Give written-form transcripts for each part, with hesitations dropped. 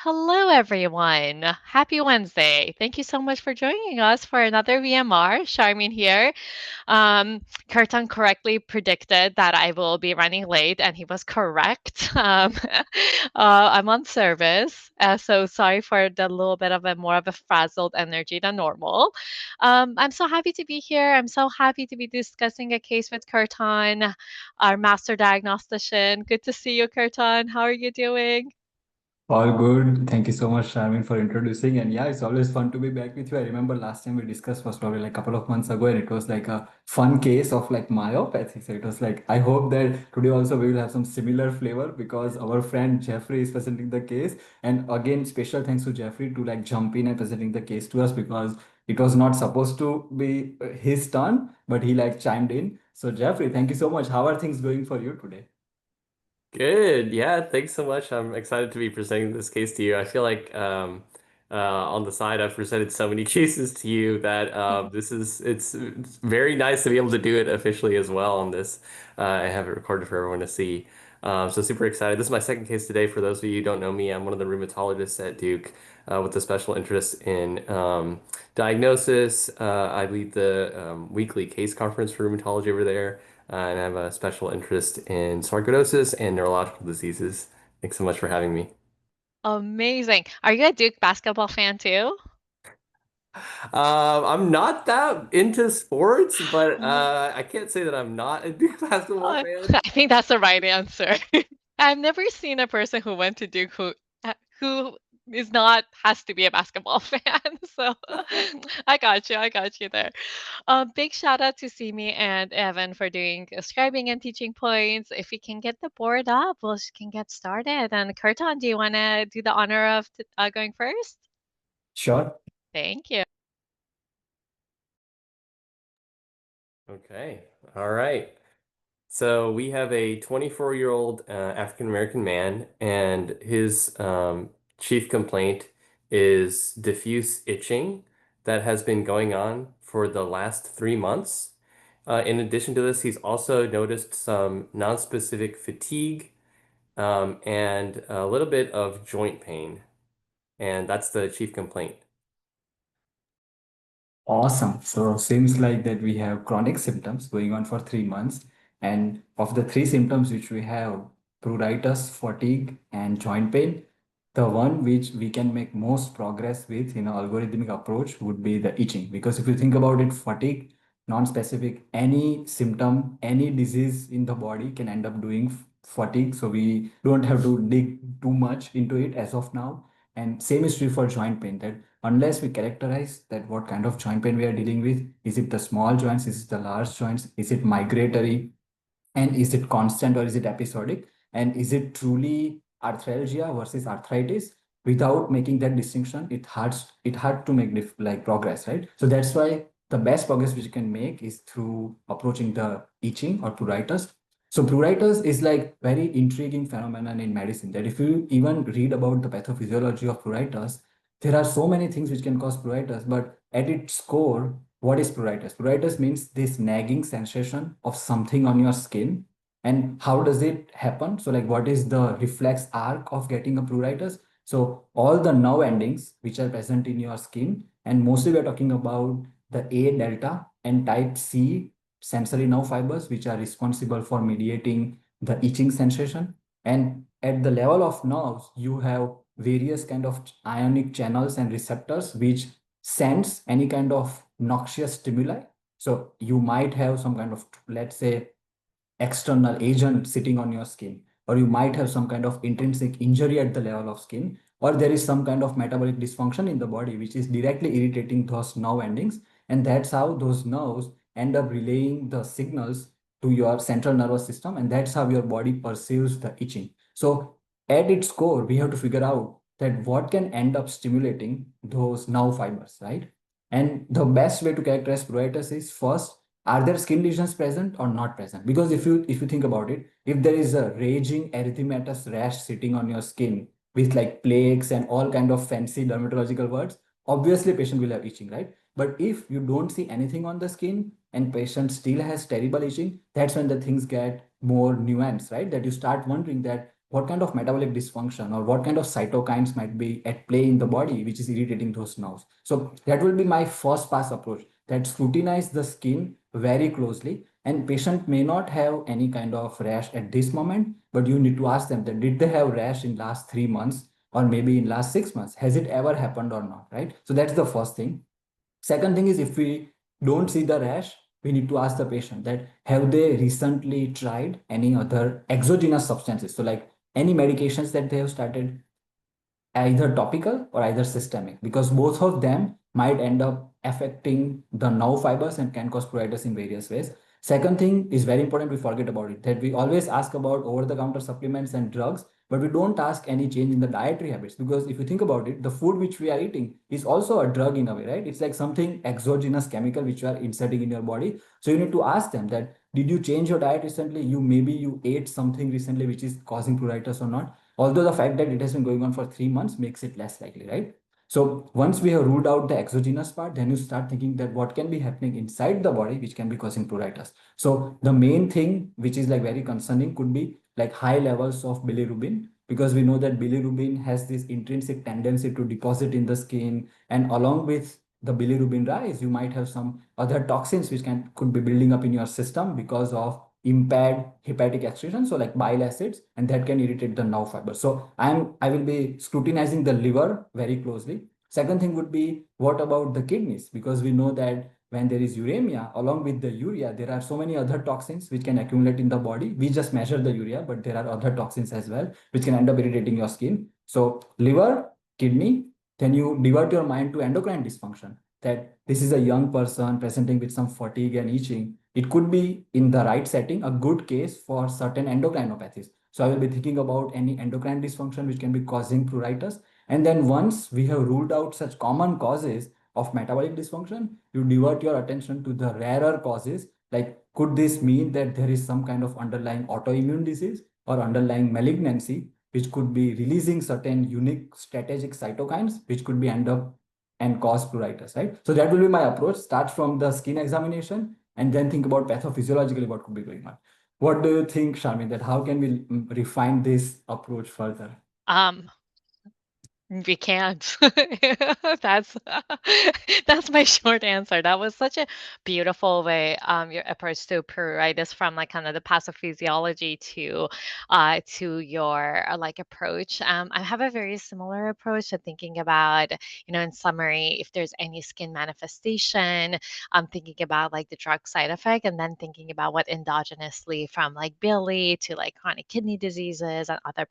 Hello, everyone. Happy Wednesday. Thank you so much for joining us for another VMR. Sharmin here. Kirtan correctly predicted that I will be running late, and he was correct. I'm on service, so sorry for the little bit of a more of a frazzled energy than normal. I'm so happy to be here. I'm so happy to be discussing a case with Kirtan, our master diagnostician. Good to see you, Kirtan. How are you doing? All good. Thank you so much, Sharmin, for introducing. And yeah, it's always fun to be back with you. I remember last time we discussed was probably like a couple of months ago, and it was like a fun case of like myopathy. So it was like, I hope that today also we will have some similar flavor because our friend Jeffrey is presenting the case. And again, special thanks to Jeffrey to like jump in and presenting the case to us because it was not supposed to be his turn, but he like chimed in. So Jeffrey, thank you so much. How are things going for you today? Good. Yeah, thanks so much. I'm excited to be presenting this case to you. I feel like on the side I've presented so many cases to you that it's very nice to be able to do it officially as well on this. I have it recorded for everyone to see. So super excited. This is my second case today. For those of you who don't know me, I'm one of the rheumatologists at Duke with a special interest in diagnosis. I lead the weekly case conference for rheumatology over there and I have a special interest in sarcoidosis and neurological diseases. Thanks so much for having me. Amazing. Are you a Duke basketball fan too? I'm not that into sports, but I can't say that I'm not a big basketball fan. I think that's the right answer. I've never seen a person who went to Duke who is not has to be a basketball fan. So I got you there. Big shout out to Simi and Evan for doing scribing and teaching points. If we can get the board up, we can get started. And Kurtan, do you want to do the honor of going first? Sure. Thank you. Okay, all right. So we have a 24-year-old African American man, and his chief complaint is diffuse itching that has been going on for the last 3 months. In addition to this, he's also noticed some nonspecific fatigue and a little bit of joint pain, and that's the chief complaint. Awesome. So seems like that we have chronic symptoms going on for 3 months. And of the three symptoms which we have, pruritus, fatigue, and joint pain, the one which we can make most progress with in an algorithmic approach would be the itching. Because if you think about it, fatigue, non-specific, any symptom, any disease in the body can end up doing fatigue. So we don't have to dig too much into it as of now. And same is true for joint pain, that unless we characterize that what kind of joint pain we are dealing with, is it the small joints, is it the large joints, is it migratory, and is it constant or is it episodic, and is it truly arthralgia versus arthritis, without making that distinction, it hard to make like progress, right? So that's why the best progress which you can make is through approaching the itching or pruritus. So pruritus is like very intriguing phenomenon in medicine, that if you even read about the pathophysiology of pruritus, there are so many things which can cause pruritus, but at its core, what is pruritus? Pruritus means this nagging sensation of something on your skin. And how does it happen? So, like, what is the reflex arc of getting a pruritus? So, all the nerve endings which are present in your skin, and mostly we're talking about the A delta and type C sensory nerve fibers, which are responsible for mediating the itching sensation. And at the level of nerves, you have various kind of ionic channels and receptors which sense any kind of noxious stimuli. So you might have some kind of, let's say, external agent sitting on your skin, or you might have some kind of intrinsic injury at the level of skin, or there is some kind of metabolic dysfunction in the body which is directly irritating those nerve endings. And that's how those nerves end up relaying the signals to your central nervous system, and that's how your body perceives the itching. So at its core, we have to figure out that what can end up stimulating those nerve fibers, right? And the best way to characterize pruritus is, first, are there skin lesions present or not present? Because if you think about it, if there is a raging erythematous rash sitting on your skin with like plaques and all kind of fancy dermatological words, obviously patient will have itching, right? But if you don't see anything on the skin and patient still has terrible itching, that's when the things get more nuanced, right? That you start wondering that what kind of metabolic dysfunction or what kind of cytokines might be at play in the body which is irritating those nerves. So that will be my first pass approach, that scrutinize the skin very closely, and patient may not have any kind of rash at this moment, but you need to ask them that did they have rash in last 3 months or maybe in last 6 months, has it ever happened or not, right? So that's the first thing. Second thing is, if we don't see the rash, we need to ask the patient that have they recently tried any other exogenous substances, so like any medications that they have started, either topical or either systemic, because both of them might end up affecting the nerve fibers and can cause pruritus in various ways. Second thing is very important, we forget about it, that we always ask about over the counter supplements and drugs, but we don't ask any change in the dietary habits, because if you think about it, the food which we are eating is also a drug in a way, right? It's like something exogenous chemical which you are inserting in your body. So you need to ask them that did you change your diet recently, you ate something recently which is causing pruritus or not, although the fact that it has been going on for 3 months makes it less likely, right? So once we have ruled out the exogenous part, then you start thinking that what can be happening inside the body which can be causing pruritus. So the main thing which is like very concerning could be like high levels of bilirubin, because we know that bilirubin has this intrinsic tendency to deposit in the skin, and along with the bilirubin rise, you might have some other toxins which can could be building up in your system because of impaired hepatic excretion, so like bile acids, and that can irritate the nerve fiber. So I will be scrutinizing the liver very closely. Second thing would be, what about the kidneys, because we know that when there is uremia, along with the urea, there are so many other toxins which can accumulate in the body. We just measure the urea, but there are other toxins as well which can end up irritating your skin. So liver, kidney, then you divert your mind to endocrine dysfunction, that this is a young person presenting with some fatigue and itching. It could be, in the right setting, a good case for certain endocrinopathies. So I will be thinking about any endocrine dysfunction which can be causing pruritus. And then once we have ruled out such common causes of metabolic dysfunction, you divert your attention to the rarer causes. Like, could this mean that there is some kind of underlying autoimmune disease or underlying malignancy, which could be releasing certain unique strategic cytokines, which could be end up and cause pruritus, right? So that will be my approach. Start from the skin examination and then think about pathophysiologically what could be going on. What do you think, Sharmin, that how can we refine this approach further? Um, We can't. That's that's my short answer. That was such a beautiful way, your approach to pruritus, from like kind of the pathophysiology to your like approach. I have a very similar approach to thinking about, in summary, if there's any skin manifestation, I'm thinking about like the drug side effect, and then thinking about what endogenously, from like biliary to like chronic kidney diseases and other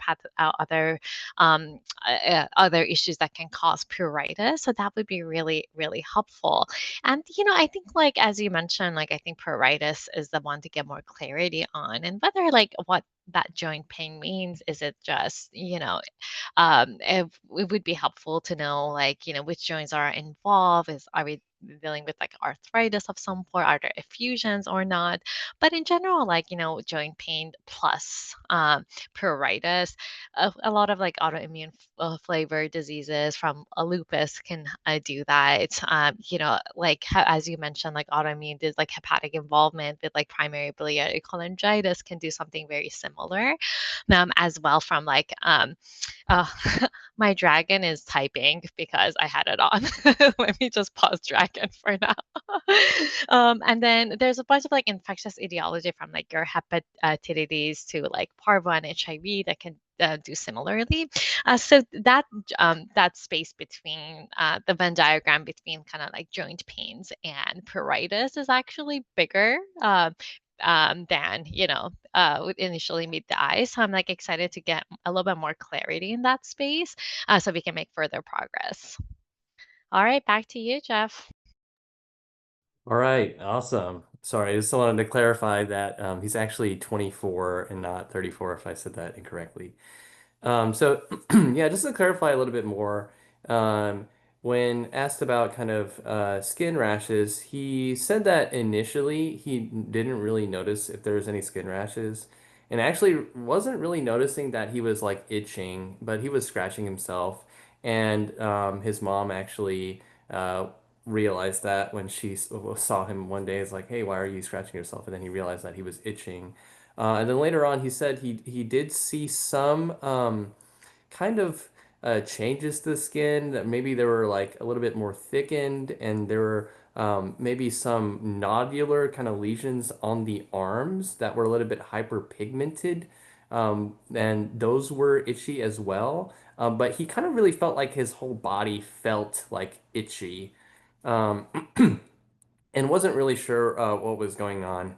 other issues that can cause pruritus. So that would be really, really helpful. And, I think, like, as you mentioned, like, I think pruritus is the one to get more clarity on, and whether, like, what that joint pain means. Is it just, it would be helpful to know, like, which joints are involved. Are we dealing with like arthritis of some sort? Are there effusions or not? But in general, like, joint pain plus pruritus, a lot of like autoimmune flavor diseases from a lupus can do that. Like as you mentioned, like autoimmune like hepatic involvement with like primary biliary cholangitis can do something very similar, as well, from like uh, my dragon is typing because I had it on. Let me just pause dragon for now. And then there's a bunch of like infectious etiology, from like your hepatitis to like parvo and HIV, that can do similarly. So that space between the Venn diagram between kind of like joint pains and pruritus is actually bigger. Than would initially meet the eye. So I'm like excited to get a little bit more clarity in that space, so we can make further progress. All right, back to you, Jeff. All right, awesome. Sorry, I just wanted to clarify that he's actually 24 and not 34 if I said that incorrectly. So yeah, just to clarify a little bit more, um, when asked about kind of skin rashes, he said that initially he didn't really notice if there was any skin rashes, and actually wasn't really noticing that he was like itching, but he was scratching himself, and his mom actually realized that when she saw him one day. It's like, hey, why are you scratching yourself? And then he realized that he was itching. And then later on, he said he did see some kind of changes to the skin. That maybe they were like a little bit more thickened, and there were maybe some nodular kind of lesions on the arms that were a little bit hyperpigmented, and those were itchy as well. But he kind of really felt like his whole body felt like itchy. Um, and wasn't really sure what was going on.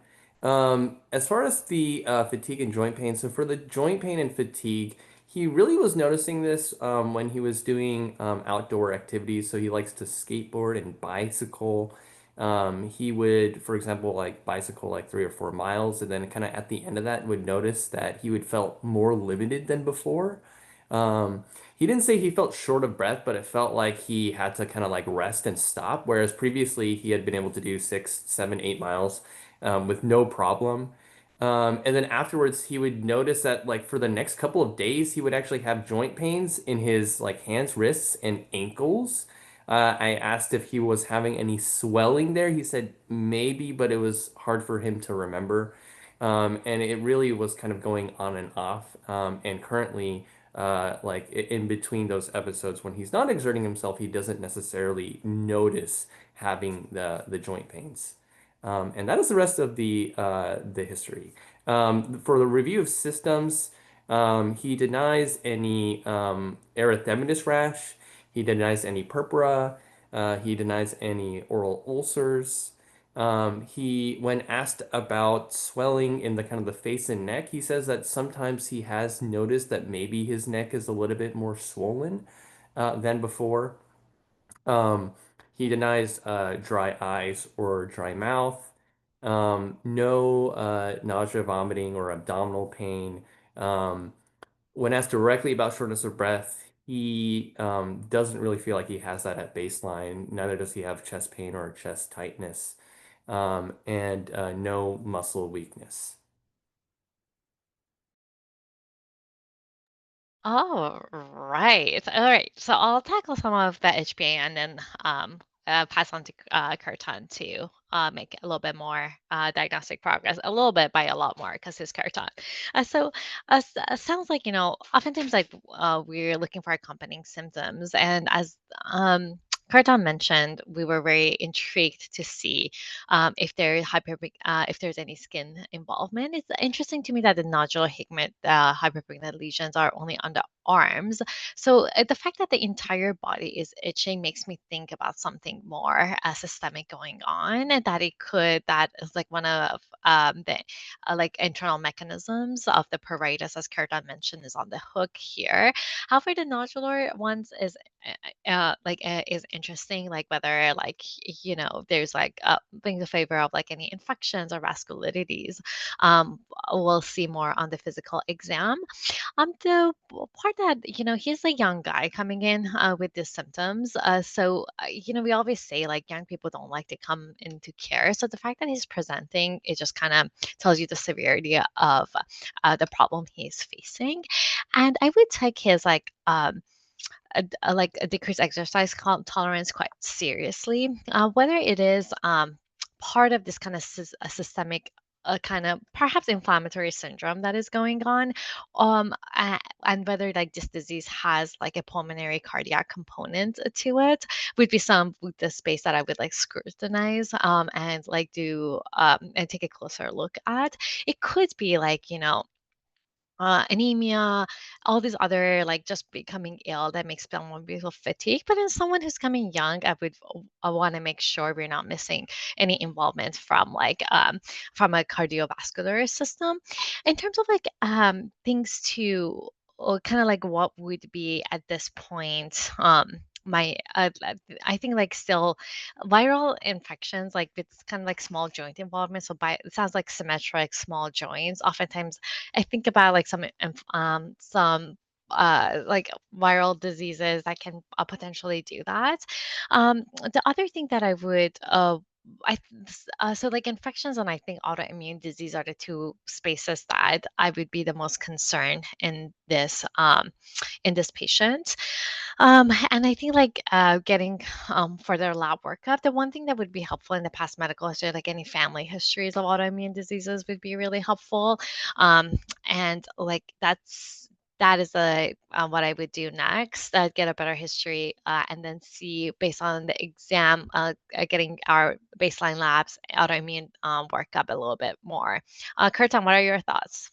As far as the fatigue and joint pain, so for the joint pain and fatigue, he really was noticing this when he was doing outdoor activities. So he likes to skateboard and bicycle. He would, for example, like bicycle like 3 or 4 miles, and then kind of at the end of that would notice that he would felt more limited than before. Um, he didn't say he felt short of breath, but it felt like he had to kind of like rest and stop, whereas previously he had been able to do 6, 7, 8 miles with no problem. And then afterwards, he would notice that like for the next couple of days, he would actually have joint pains in his like hands, wrists, and ankles. I asked if he was having any swelling there. He said maybe, but it was hard for him to remember. And it really was kind of going on and off. And currently, like in between those episodes when he's not exerting himself, he doesn't necessarily notice having the joint pains. And that is the rest of the history. For the review of systems, he denies any erythematous rash. He denies any purpura. He denies any oral ulcers. When asked about swelling in the kind of the face and neck, he says that sometimes he has noticed that maybe his neck is a little bit more swollen than before. Um, he denies dry eyes or dry mouth. No nausea, vomiting, or abdominal pain. Um, when asked directly about shortness of breath, he doesn't really feel like he has that at baseline. Neither does he have chest pain or chest tightness, and no muscle weakness. Oh, right. All right. So I'll tackle some of the HPA and then pass on to Kirtan to make a little bit more diagnostic progress, a little bit by a lot more because his Kirtan. Sounds like, oftentimes like we're looking for accompanying symptoms. And as Kirtan mentioned, we were very intrigued to see if there's any skin involvement. It's interesting to me that the nodular hyperpigmented lesions are only on the arms. So the fact that the entire body is itching makes me think about something more systemic going on, and that is like one of the like internal mechanisms of the pruritus, as Kirtan mentioned, is on the hook here. However, the nodular ones is interesting, like whether like there's like things in favor of like any infections or vasculitides. um we'll see more on the physical exam. The part that, he's a young guy coming in with these symptoms. We always say like young people don't like to come into care. So the fact that he's presenting, it just kind of tells you the severity of the problem he's facing. And I would take his like a decreased exercise tolerance quite seriously, whether it is part of this kind of systemic kind of perhaps inflammatory syndrome that is going on, and whether like this disease has like a pulmonary cardiac component to it, would be some with the space that I would like scrutinize and like do and take a closer look at. It could be like, anemia, all these other like just becoming ill that makes someone feel fatigue. But in someone who's coming young, I want to make sure we're not missing any involvement from a cardiovascular system. In terms of like things to kind of like what would be at this point. My I think like still viral infections, like it's kind of like small joint involvement, so it sounds like symmetric small joints. Oftentimes I think about like some like viral diseases that can potentially do that. The other thing that I would so like infections and I think autoimmune disease are the two spaces that I would be the most concerned in this patient. And I think like getting further lab workup. The one thing that would be helpful in the past medical history, like any family histories of autoimmune diseases, would be really helpful. Um, and like that is what I would do next. Get a better history, and then see based on the exam, getting our baseline labs, autoimmune workup a little bit more. Kirtan, what are your thoughts?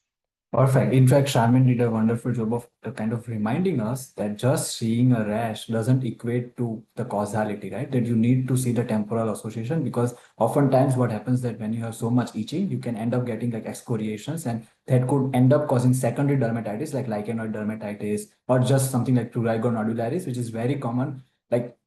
Perfect. In fact, Sharmin did a wonderful job of kind of reminding us that just seeing a rash doesn't equate to the causality, right? That you need to see the temporal association, because oftentimes what happens that when you have so much itching, you can end up getting like excoriations, and that could end up causing secondary dermatitis like lichenoid dermatitis, or just something like prurigo nodularis, which is very common. Like,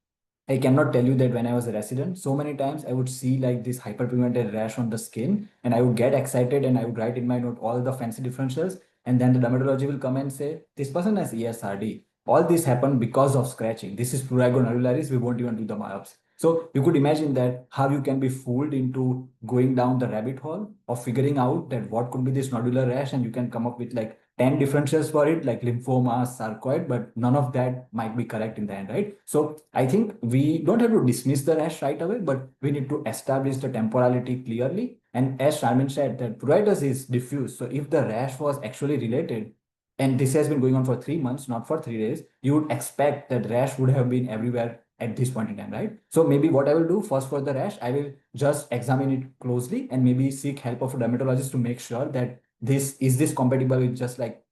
I cannot tell you that when I was a resident, so many times I would see like this hyperpigmented rash on the skin, and I would get excited and I would write in my note all the fancy differentials. And then the dermatology will come and say, this person has ESRD. All this happened because of scratching. This is prurigo nodularis. We won't even do the biopsy. So you could imagine that how you can be fooled into going down the rabbit hole of figuring out that what could be this nodular rash, and you can come up with like 10 differences for it, like lymphoma, sarcoid, but none of that might be correct in the end, right? So I think we don't have to dismiss the rash right away, but we need to establish the temporality clearly. And as Sharmin said, that pruritus is diffuse. So if the rash was actually related, and this has been going on for 3 months, not for 3 days, you would expect that rash would have been everywhere at this point in time, right? So maybe what I will do first for the rash, I will just examine it closely and maybe seek help of a dermatologist to make sure that this compatible with just like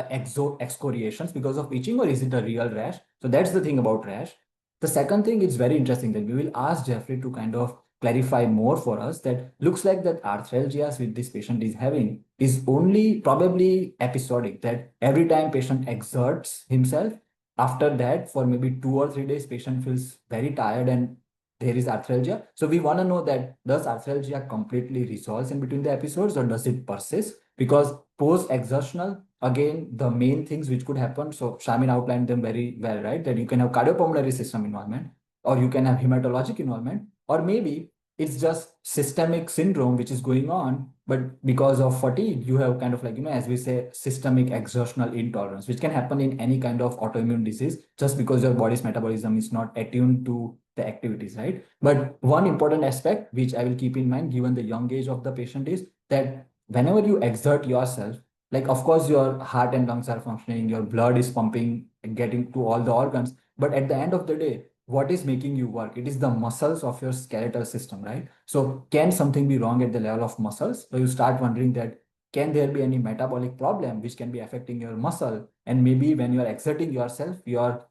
excoriations because of itching, or is it a real rash? So that's the thing about rash. The second thing, it's very interesting that we will ask Jeffrey to kind of clarify more for us, that looks like that arthralgias with this patient is having is only probably episodic, that every time patient exerts himself, after that for maybe 2 or 3 days patient feels very tired and there is arthralgia. So we want to know that does arthralgia completely resolve in between the episodes, or does it persist? Because post exertional, again, the main things which could happen, so Shamin outlined them very well, right? That you can have cardiopulmonary system involvement, or you can have hematologic involvement, or maybe it's just systemic syndrome which is going on, but because of fatigue, you have kind of like, as we say, systemic exertional intolerance, which can happen in any kind of autoimmune disease just because your body's metabolism is not attuned to the activities, right? But one important aspect which I will keep in mind given the young age of the patient is that whenever you exert yourself, like of course your heart and lungs are functioning, your blood is pumping and getting to all the organs, but at the end of the day, what is making you work? It is the muscles of your skeletal system, right? So can something be wrong at the level of muscles? So you start wondering that can there be any metabolic problem which can be affecting your muscle? And maybe when you are exerting yourself, your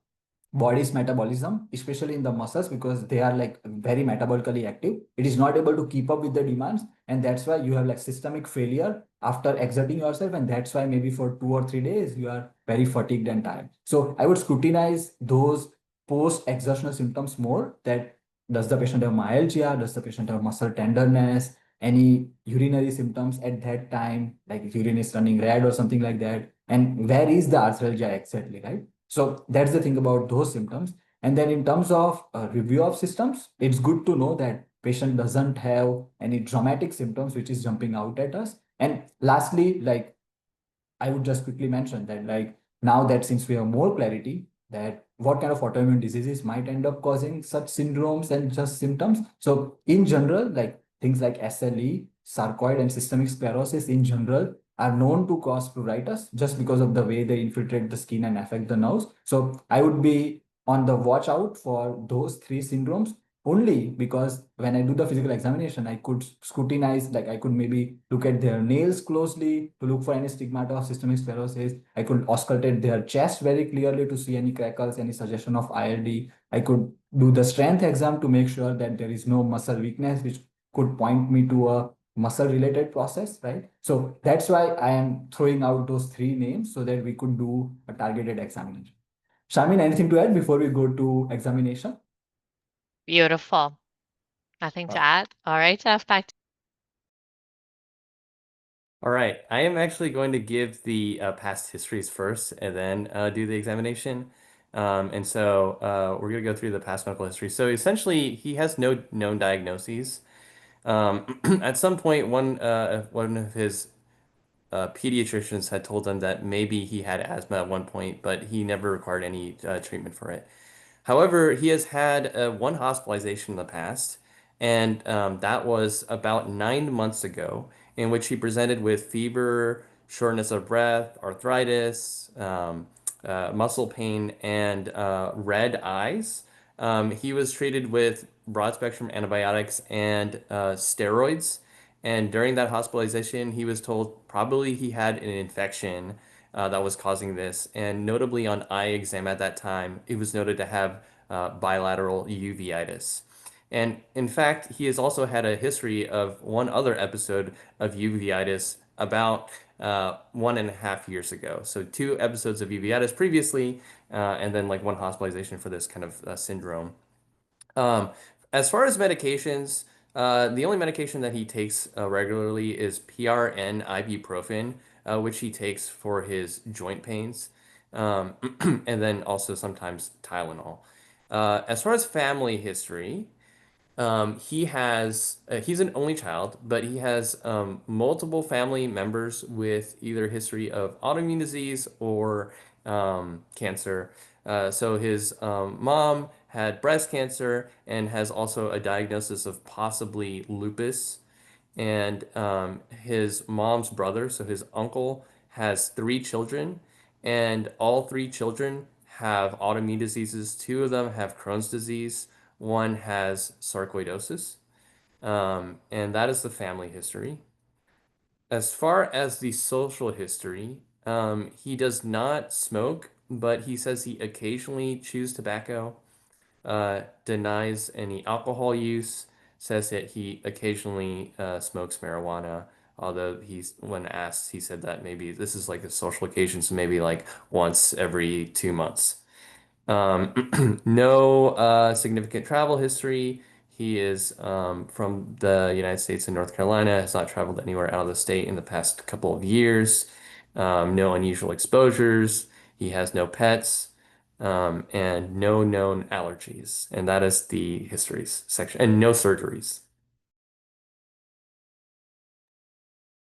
body's metabolism, especially in the muscles, because they are like very metabolically active, it is not able to keep up with the demands, and that's why you have like systemic failure after exerting yourself, and that's why maybe for 2 or 3 days you are very fatigued and tired. So I would scrutinize those post exertional symptoms more, that does the patient have myalgia, does the patient have muscle tenderness, any urinary symptoms at that time, like if urine is running red or something like that, and where is the arthralgia exactly, right? So that's the thing about those symptoms. And then in terms of review of systems, it's good to know that patient doesn't have any dramatic symptoms which is jumping out at us. And lastly, like I would just quickly mention that, like, now that since we have more clarity that what kind of autoimmune diseases might end up causing such syndromes and just symptoms. So in general, like things like SLE, sarcoid, and systemic sclerosis in general are known to cause pruritus just because of the way they infiltrate the skin and affect the nerves. So I would be on the watch out for those three syndromes, only because when I do the physical examination, I could scrutinize, like I could maybe look at their nails closely to look for any stigmata of systemic sclerosis. I could auscultate their chest very clearly to see any crackles, any suggestion of ILD. I could do the strength exam to make sure that there is no muscle weakness, which could point me to a muscle related process, right? So that's why I am throwing out those three names so that we could do a targeted examination. Shamin, anything to add before we go to examination? Beautiful. Nothing to add. All right, Jeff, back to All right, I am actually going to give the past histories first and then do the examination. And so we're going to go through the past medical history. So essentially, he has no known diagnoses. At some point, one of his pediatricians had told him that maybe he had asthma at one point, but he never required any treatment for it. However, he has had one hospitalization in the past, and that was about 9 months ago, in which he presented with fever, shortness of breath, arthritis, muscle pain, and red eyes. He was treated with broad spectrum antibiotics and steroids. And during that hospitalization, he was told probably he had an infection that was causing this. And notably on eye exam at that time, it was noted to have bilateral uveitis. And in fact, he has also had a history of one other episode of uveitis about 1.5 years ago. So two episodes of uveitis previously, and then like one hospitalization for this kind of syndrome. Um, as far as medications, the only medication that he takes regularly is PRN ibuprofen, which he takes for his joint pains, um, and then also sometimes Tylenol. As far as family history, he's an only child, but he has multiple family members with either history of autoimmune disease or cancer. So his mom had breast cancer and has also a diagnosis of possibly lupus. And his mom's brother, so his uncle, has three children, and all three children have autoimmune diseases. Two of them have Crohn's disease, one has sarcoidosis, and that is the family history. As far as the social history, he does not smoke, but he says he occasionally chews tobacco, denies any alcohol use, says that he occasionally smokes marijuana. Although when asked, he said that maybe this is like a social occasion, so maybe like once every 2 months. No significant travel history. He is from the United States and North Carolina, has not traveled anywhere out of the state in the past couple of years. No unusual exposures. He has no pets, and no known allergies. And that is the histories section, and no surgeries.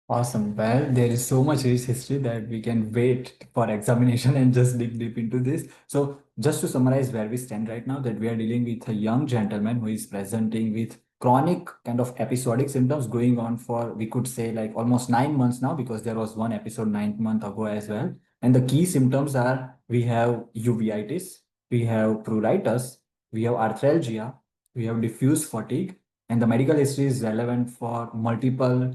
Awesome. Well, there is so much rich history that we can wait for examination and just dig deep into this. So, just to summarize where we stand right now, that we are dealing with a young gentleman who is presenting with chronic kind of episodic symptoms going on for, we could say, like almost 9 months now, because there was one episode 9 months ago as well. And the key symptoms are we have uveitis, we have pruritus, we have arthralgia, we have diffuse fatigue, and the medical history is relevant for multiple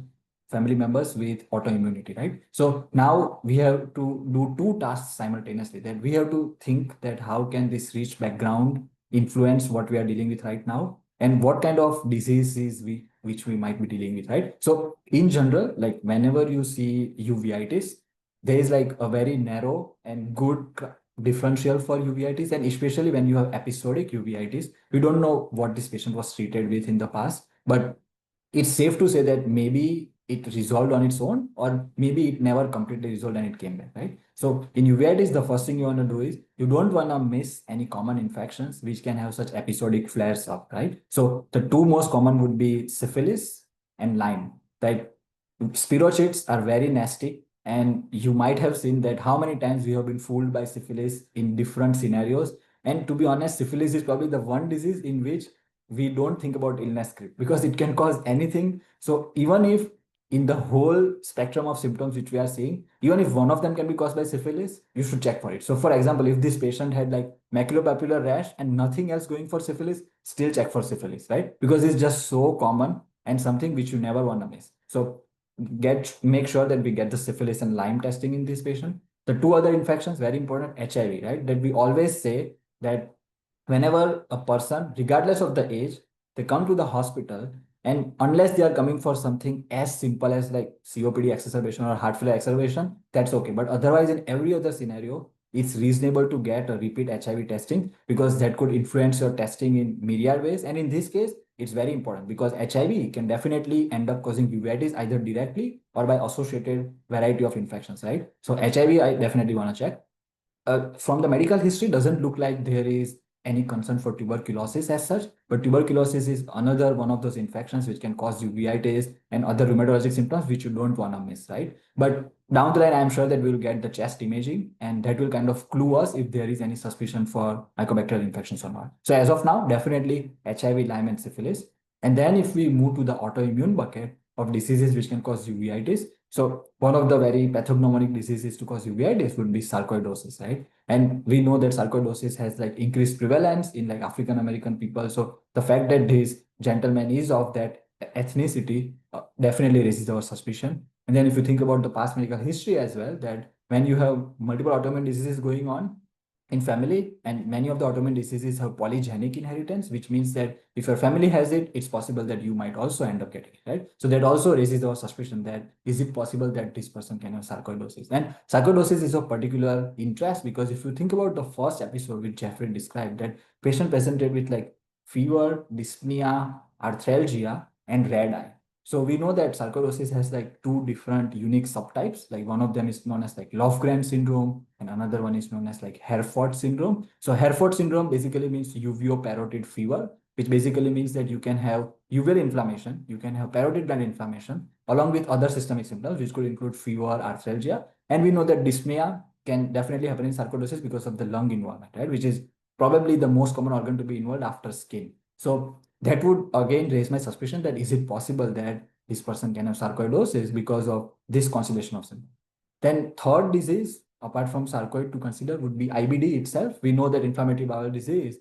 family members with autoimmunity, right? So now we have to do two tasks simultaneously. That we have to think that how can this rich background influence what we are dealing with right now, and what kind of diseases which we might be dealing with, right? So in general, like whenever you see uveitis, there is like a very narrow and good differential for uveitis, and especially when you have episodic uveitis, we don't know what this patient was treated with in the past, but it's safe to say that maybe it resolved on its own, or maybe it never completely resolved and it came back, right? So in uveitis, the first thing you want to do is you don't want to miss any common infections which can have such episodic flares up, right? So the two most common would be syphilis and Lyme, right? Spirochetes are very nasty, and you might have seen that how many times we have been fooled by syphilis in different scenarios. And to be honest, syphilis is probably the one disease in which we don't think about illness script, because it can cause anything. So even if in the whole spectrum of symptoms which we are seeing, even if one of them can be caused by syphilis, you should check for it. So for example, if this patient had like maculopapular rash and nothing else going for syphilis, still check for syphilis, right? Because it's just so common and something which you never want to miss. So make sure that we get the syphilis and Lyme testing in this patient. The two other infections, very important, HIV, right? That we always say that whenever a person, regardless of the age, they come to the hospital, and unless they are coming for something as simple as like COPD exacerbation or heart failure exacerbation, that's okay. But otherwise, in every other scenario, it's reasonable to get a repeat HIV testing, because that could influence your testing in myriad ways. And in this case, it's very important because HIV can definitely end up causing uveitis either directly or by associated variety of infections, right? So HIV, I definitely want to check. from the medical history, doesn't look like there is any concern for tuberculosis as such. But tuberculosis is another one of those infections which can cause uveitis and other rheumatologic symptoms which you don't want to miss, right? But down the line, I'm sure that we'll get the chest imaging, and that will kind of clue us if there is any suspicion for mycobacterial infections or not. So as of now, definitely HIV, Lyme, and syphilis. And then if we move to the autoimmune bucket of diseases which can cause uveitis, so one of the very pathognomonic diseases to cause uveitis would be sarcoidosis, right? And we know that sarcoidosis has like increased prevalence in like African American people. So the fact that this gentleman is of that ethnicity definitely raises our suspicion. And then if you think about the past medical history as well, that when you have multiple autoimmune diseases going on in family, and many of the autoimmune diseases have polygenic inheritance, which means that if your family has it, it's possible that you might also end up getting it, right? So that also raises our suspicion that is it possible that this person can have sarcoidosis? And sarcoidosis is of particular interest because if you think about the first episode which Jeffrey described, that patient presented with like fever, dyspnea, arthralgia, and red eye. So we know that sarcoidosis has like two different unique subtypes. Like one of them is known as like Lofgren syndrome, and another one is known as like Herford syndrome. So Herford syndrome basically means uveoparotid fever, which basically means that you can have uveal inflammation, you can have parotid gland inflammation, along with other systemic symptoms, which could include fever, arthralgia. And we know that dyspnea can definitely happen in sarcoidosis because of the lung involvement, right? Which is probably the most common organ to be involved after skin. So that would again raise my suspicion that is it possible that this person can have sarcoidosis because of this constellation of symptoms. Then third disease, apart from sarcoid to consider, would be IBD itself. We know that inflammatory bowel disease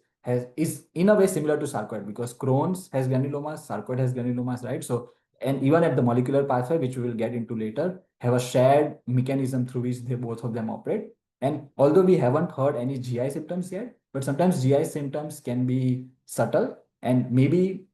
is in a way similar to sarcoid because Crohn's has granulomas, sarcoid has granulomas, right? So, and even at the molecular pathway, which we will get into later, have a shared mechanism through which they both of them operate. And although we haven't heard any GI symptoms yet, but sometimes GI symptoms can be subtle, and maybe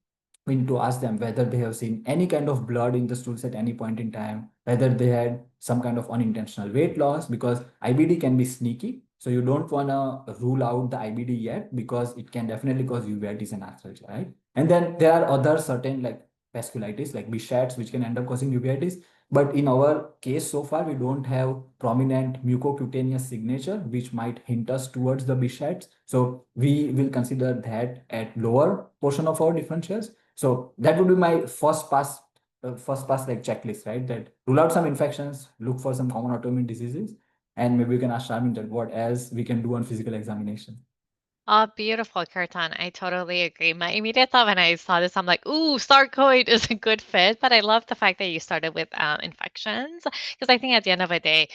we need to ask them whether they have seen any kind of blood in the stools at any point in time, whether they had some kind of unintentional weight loss, because IBD can be sneaky. So you don't want to rule out the IBD yet because it can definitely cause uveitis and arthritis, right? And then there are other certain like vasculitis, like Behçet's, which can end up causing uveitis. But in our case so far, we don't have prominent mucocutaneous signature, which might hint us towards the Behçet's. So we will consider that at lower portion of our differentials. So that would be my first pass like checklist, right? That rule out some infections, look for some common autoimmune diseases, and maybe we can ask Sharmin that what else we can do on physical examination. Oh, beautiful, Kirtan. I totally agree. My immediate thought when I saw this, I'm like, ooh, sarcoid is a good fit. But I love the fact that you started with infections because I think at the end of the day,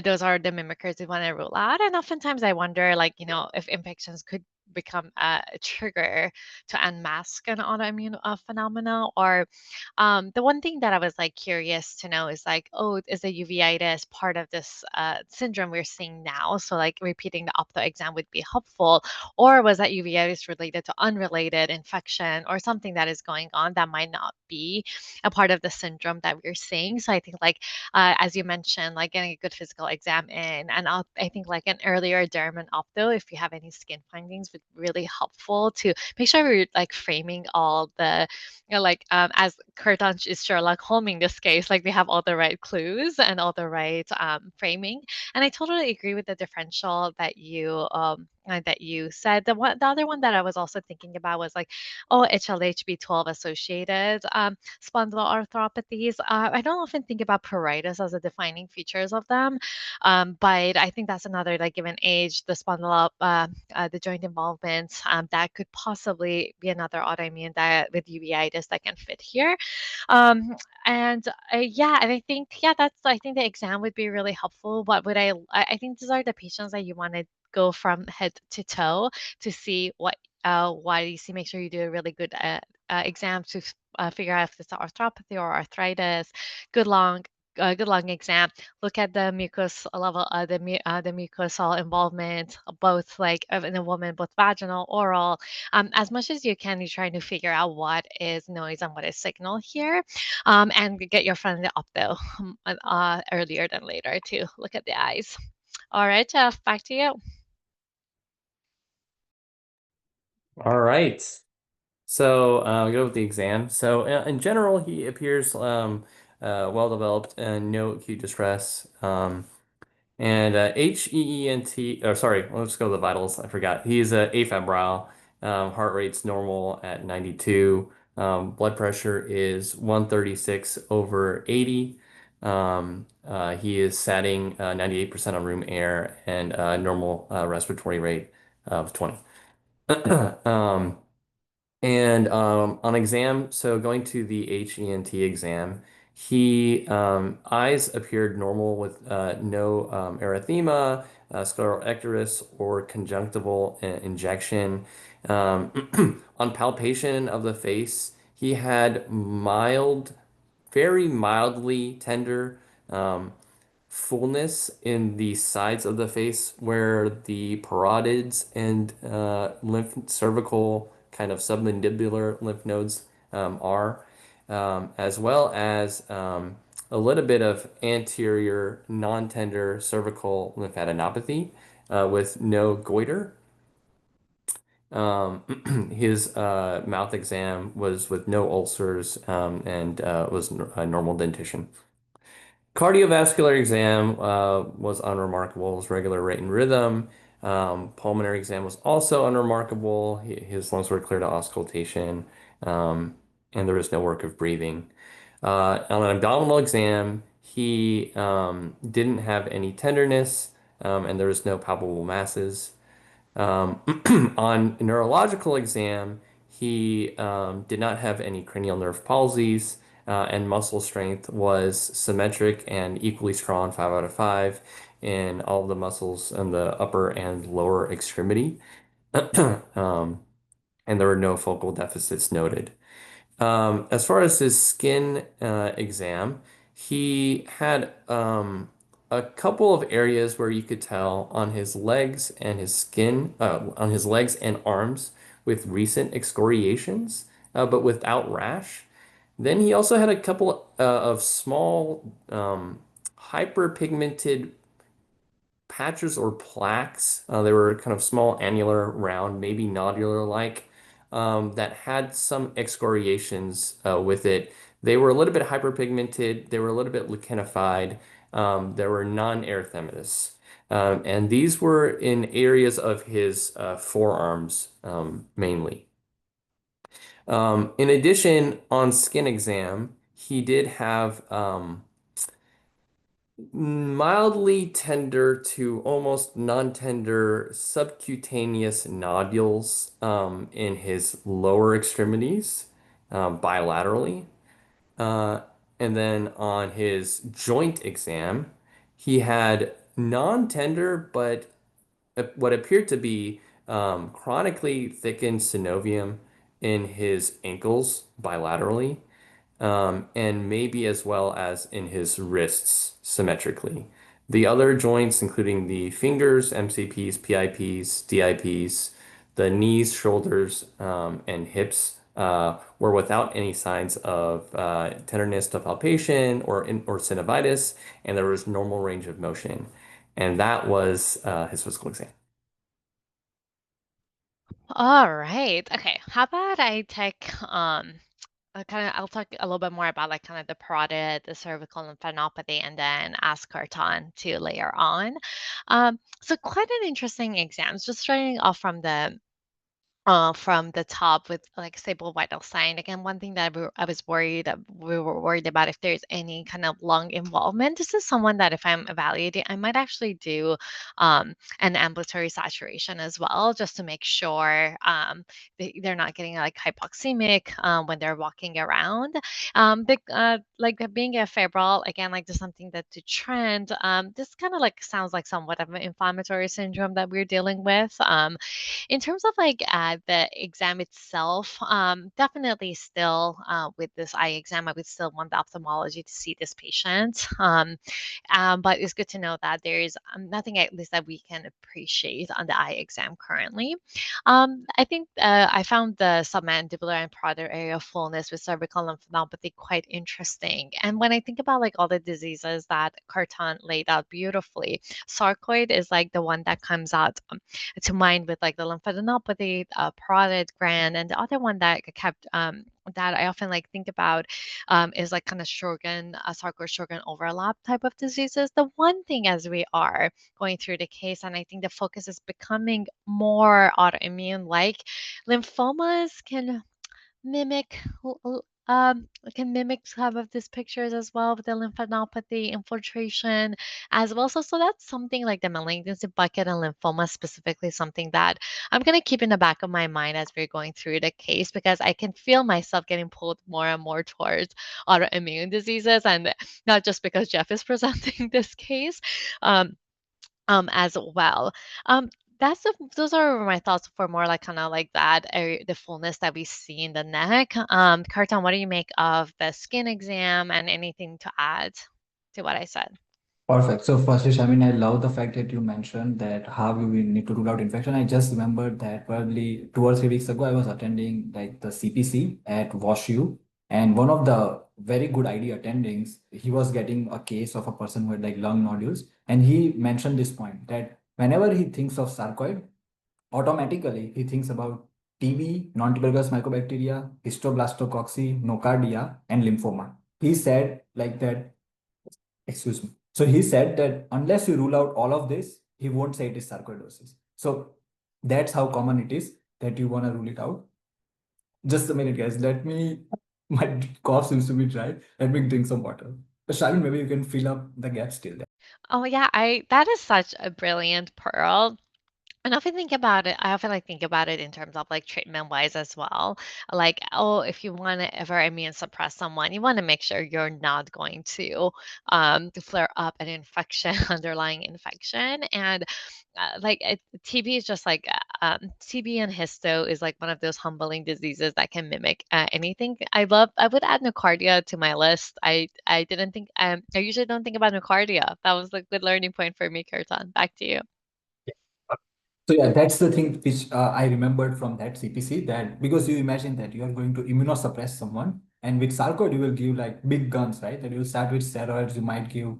those are the mimickers we want to rule out. And oftentimes I wonder, like, if infections could become a trigger to unmask an autoimmune phenomena. Or the one thing that I was like curious to know is like, oh, is the uveitis part of this syndrome we're seeing now? So like repeating the opto exam would be helpful, or was that uveitis related to unrelated infection or something that is going on that might not be a part of the syndrome that we're seeing? So I think, like, as you mentioned, like getting a good physical exam in, and I think like an earlier derm and opto, if you have any skin findings, would be really helpful to make sure we're like framing all the, like as Kurtan is Sherlock Holming this case, like we have all the right clues and all the right framing. And I totally agree with the differential that you said. The other one that I was also thinking about was like, oh, HLH-B12 associated spondyloarthropathies. I don't often think about pruritus as a defining features of them, but I think that's another, like, given age, the joint involvement, that could possibly be another autoimmune that with uveitis that can fit here. Um, and yeah, and I think the exam would be really helpful. What would I think these are the patients that you want to go from head to toe to see why you see. Make sure you do a really good exam to figure out if it's arthropathy or arthritis. Good long. Good lung exam. Look at the mucus level, the mucosal involvement, both like in a woman, both vaginal, oral. As much as you can, you're trying to figure out what is noise and what is signal here, and get your friend up though earlier than later to look at the eyes. All right, Jeff, back to you. All right. So go with the exam. So in general, he appears well developed and no acute distress. And HEENT, or sorry, let's go to the vitals. I forgot. He's afebrile. Heart rate's normal at 92. Blood pressure is 136 over 80. He is satting 98% on room air and normal respiratory rate of 20. Um, and on exam, so going to the HENT exam, he eyes appeared normal with no erythema, scleral icterus, or conjunctival injection. On palpation of the face, he had mild, very mildly tender fullness in the sides of the face where the parotids and lymph cervical kind of submandibular lymph nodes are, as well as a little bit of anterior non-tender cervical lymphadenopathy with no goiter. His mouth exam was with no ulcers and was a normal dentition. Cardiovascular exam was unremarkable. It was regular rate and rhythm. Pulmonary exam was also unremarkable. His lungs were clear to auscultation, um, and there was no work of breathing. On an abdominal exam, he didn't have any tenderness, and there was no palpable masses. Um, on neurological exam, he did not have any cranial nerve palsies, and muscle strength was symmetric and equally strong, 5 out of 5, in all of the muscles in the upper and lower extremity. Um, and there were no focal deficits noted. As far as his skin exam, he had a couple of areas where you could tell on his legs and his skin, on his legs and arms with recent excoriations, but without rash. Then he also had a couple of small hyperpigmented patches or plaques. They were kind of small, annular, round, maybe nodular-like, that had some excoriations with it. They were a little bit hyperpigmented. They were a little bit lichenified. They were non-erythematous. And these were in areas of his forearms mainly. In addition, on skin exam, he did have mildly tender to almost non-tender subcutaneous nodules in his lower extremities bilaterally. Uh, and then on his joint exam, he had non-tender but what appeared to be chronically thickened synovium in his ankles bilaterally, and maybe as well as in his wrists symmetrically. The other joints, including the fingers, MCPs, PIPs, DIPs, the knees, shoulders, and hips, were without any signs of tenderness to palpation or synovitis, and there was normal range of motion. And that was his physical exam. All right. Okay. How about I take I'll talk a little bit more about like kind of the parotid, the cervical lymphadenopathy, and then ask Carton to layer on. So quite an interesting exam. Just starting off from the top with like stable vital sign. Again, one thing that I was worried we were worried about if there's any kind of lung involvement. This is someone that if I'm evaluating, I might actually do an ambulatory saturation as well, just to make sure they're not getting like hypoxemic when they're walking around. Like being a febrile, again, like just something that to trend. This kind of like sounds like somewhat of an inflammatory syndrome that we're dealing with. In terms of like the exam itself, definitely still with this eye exam, I would still want the ophthalmology to see this patient. But it's good to know that there is nothing at least that we can appreciate on the eye exam currently. I think I found the submandibular and parotid area fullness with cervical lymphadenopathy quite interesting. And when I think about like all the diseases that Carton laid out beautifully, sarcoid is like the one that comes out to mind with like the lymphadenopathy, parotid gland, and the other one that kept that I often like think about is like kind of Sjorgen, sarcoid Sjorgen overlap type of diseases. The one thing as we are going through the case, and I think the focus is becoming more autoimmune, like lymphomas mimic can mimic some of these pictures as well with the lymphadenopathy infiltration as well. So that's something like the malignancy bucket and lymphoma specifically something that I'm gonna keep in the back of my mind as we're going through the case because I can feel myself getting pulled more and more towards autoimmune diseases and not just because Jeff is presenting this case. Um, as well. Um, those are my thoughts for more like kind of like that the fullness that we see in the neck. Kartan, what do you make of the skin exam and anything to add to what I said? Perfect. So firstly, Shamin, I love the fact that you mentioned that how we need to rule out infection. I just remembered that probably 2 or 3 weeks ago, I was attending like the CPC at WashU, and one of the very good ID attendings, he was getting a case of a person who had like lung nodules, and he mentioned this point that whenever he thinks of sarcoid, automatically he thinks about TB, non-tuberculous mycobacteria, histoblastococcus, nocardia, and lymphoma. He said like that. Excuse me. So he said that unless you rule out all of this, he won't say it is sarcoidosis. So that's how common it is that you want to rule it out. Just a minute, guys. Let me, my cough seems to be dry. Let me drink some water. But Shalin, maybe you can fill up the gaps still there. Oh yeah, I that is such a brilliant pearl. And often think about it, I often like think about it in terms of like treatment wise as well. Like, oh, if you want to ever immune suppress someone, you want to make sure you're not going to flare up an infection, underlying infection. And TB is just like TB and histo is like one of those humbling diseases that can mimic anything. I would add nocardia to my list. I didn't think, I usually don't think about nocardia. That was a good learning point for me, Kirtan. Back to you. So yeah, that's the thing which I remembered from that CPC, that because you imagine that you are going to immunosuppress someone, and with sarcoid you will give like big guns, right? That you will start with steroids, you might give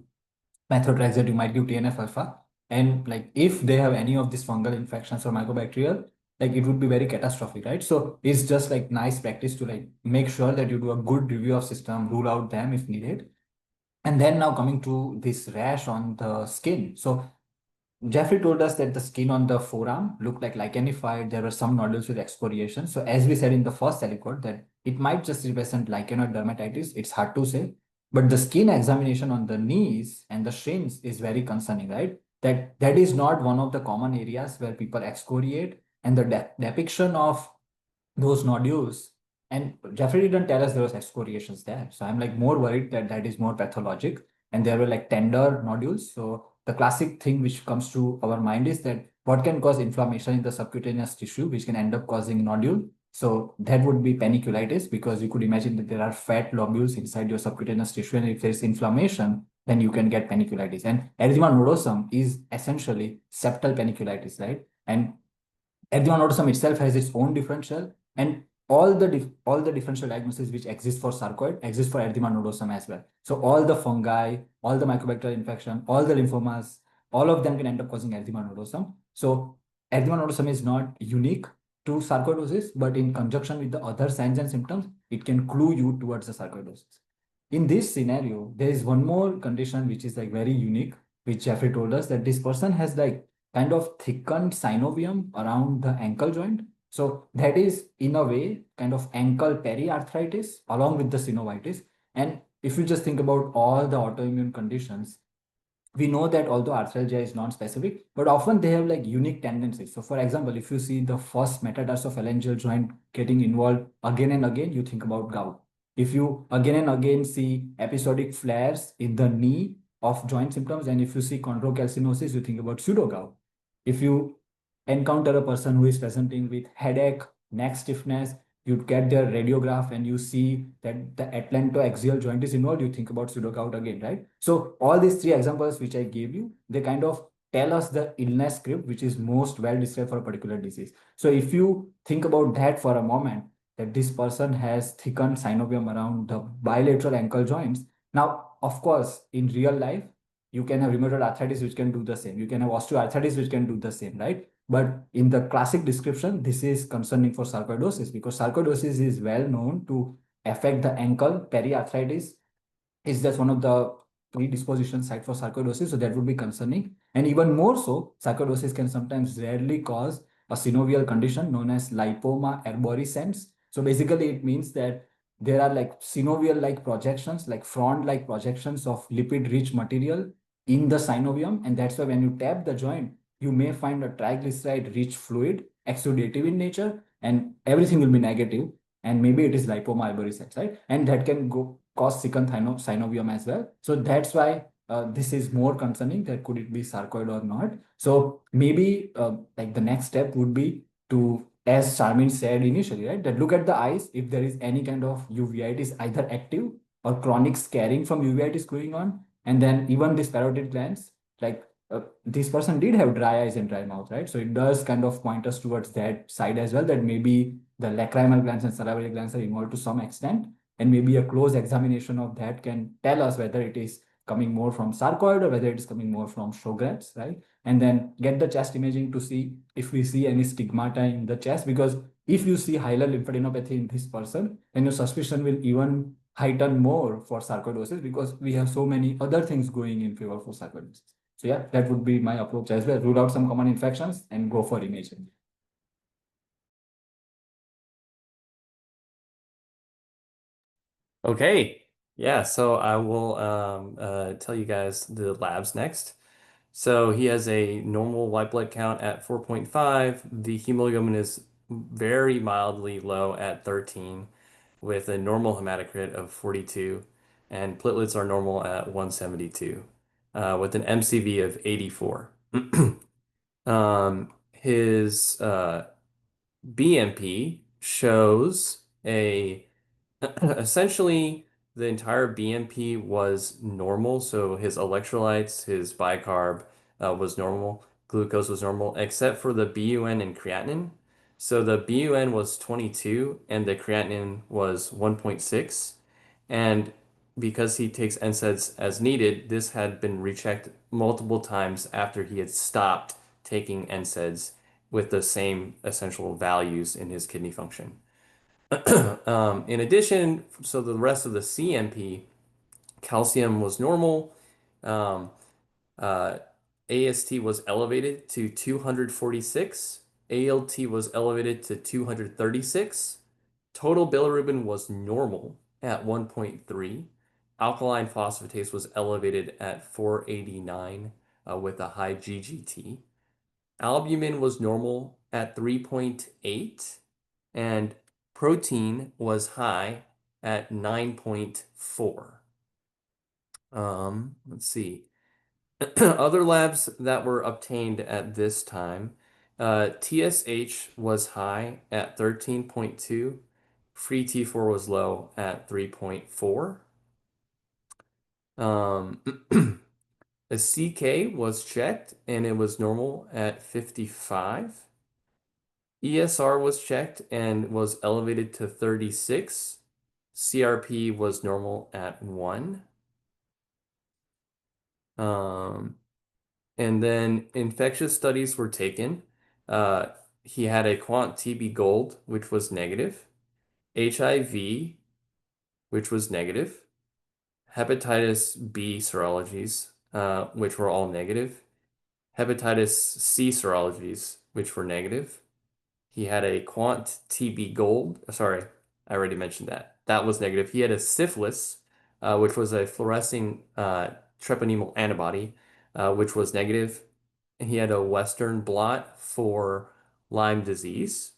methotrexate, you might give TNF alpha, and like if they have any of these fungal infections or mycobacterial, like it would be very catastrophic, right? So it's just like nice practice to like make sure that you do a good review of system, rule out them if needed. And then now coming to this rash on the skin. So Jeffrey told us that the skin on the forearm looked like lichenified. There were some nodules with excoriation. So as we said in the first aliquot, that it might just represent lichenoid dermatitis. It's hard to say. But the skin examination on the knees and the shins is very concerning, right? That is not one of the common areas where people excoriate. And the depiction of those nodules. And Jeffrey didn't tell us there was excoriations there. So I'm like more worried that that is more pathologic. And there were like tender nodules. So the classic thing which comes to our mind is that what can cause inflammation in the subcutaneous tissue, which can end up causing nodule. So that would be paniculitis, because you could imagine that there are fat lobules inside your subcutaneous tissue. And if there's inflammation, then you can get paniculitis. And erythema nodosum is essentially septal paniculitis, right? And erythema nodosum itself has its own differential, and all the differential diagnoses which exist for sarcoid exist for erythema nodosum as well. So all the fungi, all the mycobacterial infection, all the lymphomas, all of them can end up causing erythema nodosum. So erythema nodosum is not unique to sarcoidosis, but in conjunction with the other signs and symptoms, it can clue you towards the sarcoidosis. In this scenario, there is one more condition which is like very unique, which Jeffrey told us, that this person has like kind of thickened synovium around the ankle joint. So that is in a way kind of ankle periarthritis along with the synovitis. And if you just think about all the autoimmune conditions, we know that although arthralgia is non-specific, but often they have like unique tendencies. So for example, if you see the first metatarsophalangeal joint getting involved again and again, you think about gout. If you again and again see episodic flares in the knee of joint symptoms, and if you see chondrocalcinosis, you think about pseudo-gout. If you encounter a person who is presenting with headache, neck stiffness, you get their radiograph and you see that the atlantoaxial joint is involved, you think about pseudo-gout again, right? So all these three examples which I gave you, they kind of tell us the illness script which is most well described for a particular disease. So if you think about that for a moment, that this person has thickened synovium around the bilateral ankle joints. Now, of course, in real life, you can have rheumatoid arthritis which can do the same. You can have osteoarthritis which can do the same, right? But in the classic description, this is concerning for sarcoidosis because sarcoidosis is well known to affect the ankle. Periarthritis is just one of the predisposition site for sarcoidosis, so that would be concerning. And even more so, sarcoidosis can sometimes rarely cause a synovial condition known as lipoma arborescens. So basically, it means that there are like synovial-like projections, like frond-like projections of lipid-rich material in the synovium, and that's why when you tap the joint, you may find a triglyceride-rich fluid, exudative in nature, and everything will be negative. And maybe it is lipoma arborescens, right? And that can go cause second synovium as well. So that's why this is more concerning that could it be sarcoid or not. So maybe like the next step would be to, as Charmin said initially, right, that look at the eyes if there is any kind of uveitis either active or chronic scarring from uveitis going on. And then even this parotid glands, like this person did have dry eyes and dry mouth, right? So it does kind of point us towards that side as well, that maybe the lacrimal glands and salivary glands are involved to some extent, and maybe a close examination of that can tell us whether it is coming more from sarcoid or whether it is coming more from Sjogren's, right? And then get the chest imaging to see if we see any stigmata in the chest, because if you see hilar lymphadenopathy in this person, then your suspicion will even heighten more for sarcoidosis because we have so many other things going in favor for sarcoidosis. So yeah, that would be my approach as well. Rule out some common infections and go for imaging. Okay. Yeah, so I will tell you guys the labs next. So he has a normal white blood count at 4.5. The hemoglobin is very mildly low at 13, with a normal hematocrit of 42, and platelets are normal at 172, with an MCV of 84. His BMP shows a essentially, the entire BMP was normal. So his electrolytes, his bicarb was normal, glucose was normal, except for the BUN and creatinine. So the BUN was 22 and the creatinine was 1.6. And because he takes NSAIDs as needed, this had been rechecked multiple times after he had stopped taking NSAIDs with the same essential values in his kidney function. In addition, so the rest of the CMP, calcium was normal. Um, uh, AST was elevated to 246. ALT was elevated to 236. Total bilirubin was normal at 1.3. Alkaline phosphatase was elevated at 489 with a high GGT. Albumin was normal at 3.8, and protein was high at 9.4. Let's see. Other labs that were obtained at this time, TSH was high at 13.2. Free T4 was low at 3.4. Um, a CK was checked and it was normal at 55. ESR was checked and was elevated to 36. CRP was normal at 1. Um, and then infectious studies were taken. Uh, he had a quant TB gold, which was negative, HIV, which was negative, hepatitis B serologies, which were all negative, hepatitis C serologies, which were negative. He had a quant TB gold. Sorry, I already mentioned that. That was negative. He had a syphilis, which was a fluorescing treponemal antibody, which was negative. And he had a Western blot for Lyme disease,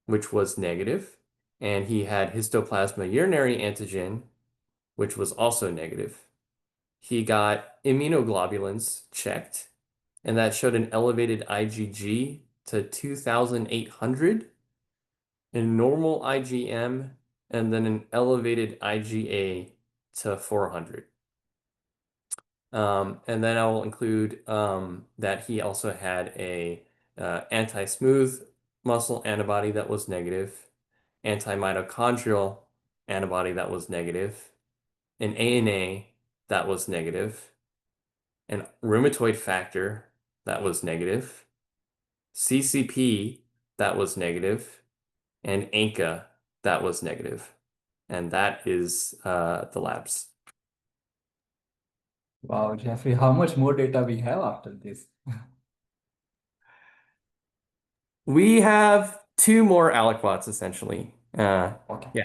which was negative. And he had histoplasma urinary antigen, which was also negative. He got immunoglobulins checked, and that showed an elevated IgG to 2,800, a normal IgM, and then an elevated IgA to 400. And then I will include that he also had a anti-smooth muscle antibody that was negative, anti-mitochondrial antibody that was negative, an ANA that was negative, an rheumatoid factor that was negative, CCP that was negative, and ANCA that was negative. And that is the labs. Wow, Jeffrey, how much more data we have after this? We have two more aliquots essentially. Okay. Yeah.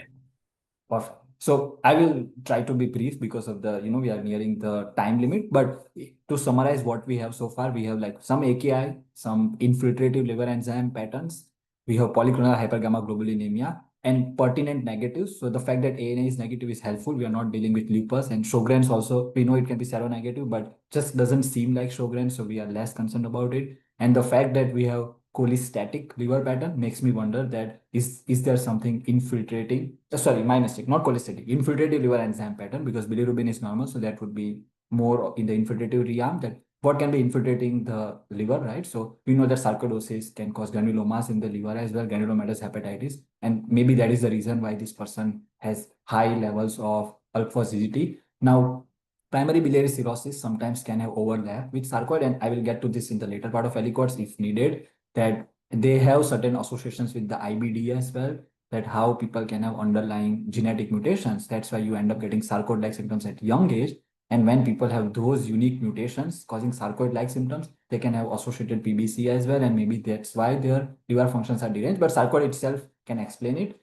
Perfect. So I will try to be brief because of the, we are nearing the time limit. But to summarize what we have so far, we have like some AKI, some infiltrative liver enzyme patterns. We have polyclonal hypergammaglobulinemia and pertinent negatives. So the fact that ANA is negative is helpful. We are not dealing with lupus and Sjogren's also. We know it can be seronegative, but just doesn't seem like Sjogren's. So we are less concerned about it. And the fact that we have cholestatic liver pattern makes me wonder that is there something infiltrating, sorry, my mistake, not cholestatic, infiltrative liver enzyme pattern, because bilirubin is normal, so that would be more in the infiltrative realm, that what can be infiltrating the liver, right? So we know that sarcoidosis can cause granulomas in the liver as well, granulomatous hepatitis, and maybe that is the reason why this person has high levels of alpha GGT. Now, primary biliary cirrhosis sometimes can have overlap with sarcoid, and I will get to this in the later part of aliquots if needed, that they have certain associations with the IBD as well, that how people can have underlying genetic mutations. That's why you end up getting sarcoid-like symptoms at young age. And when people have those unique mutations causing sarcoid-like symptoms, they can have associated PBC as well. And maybe that's why their liver functions are deranged. But sarcoid itself can explain it.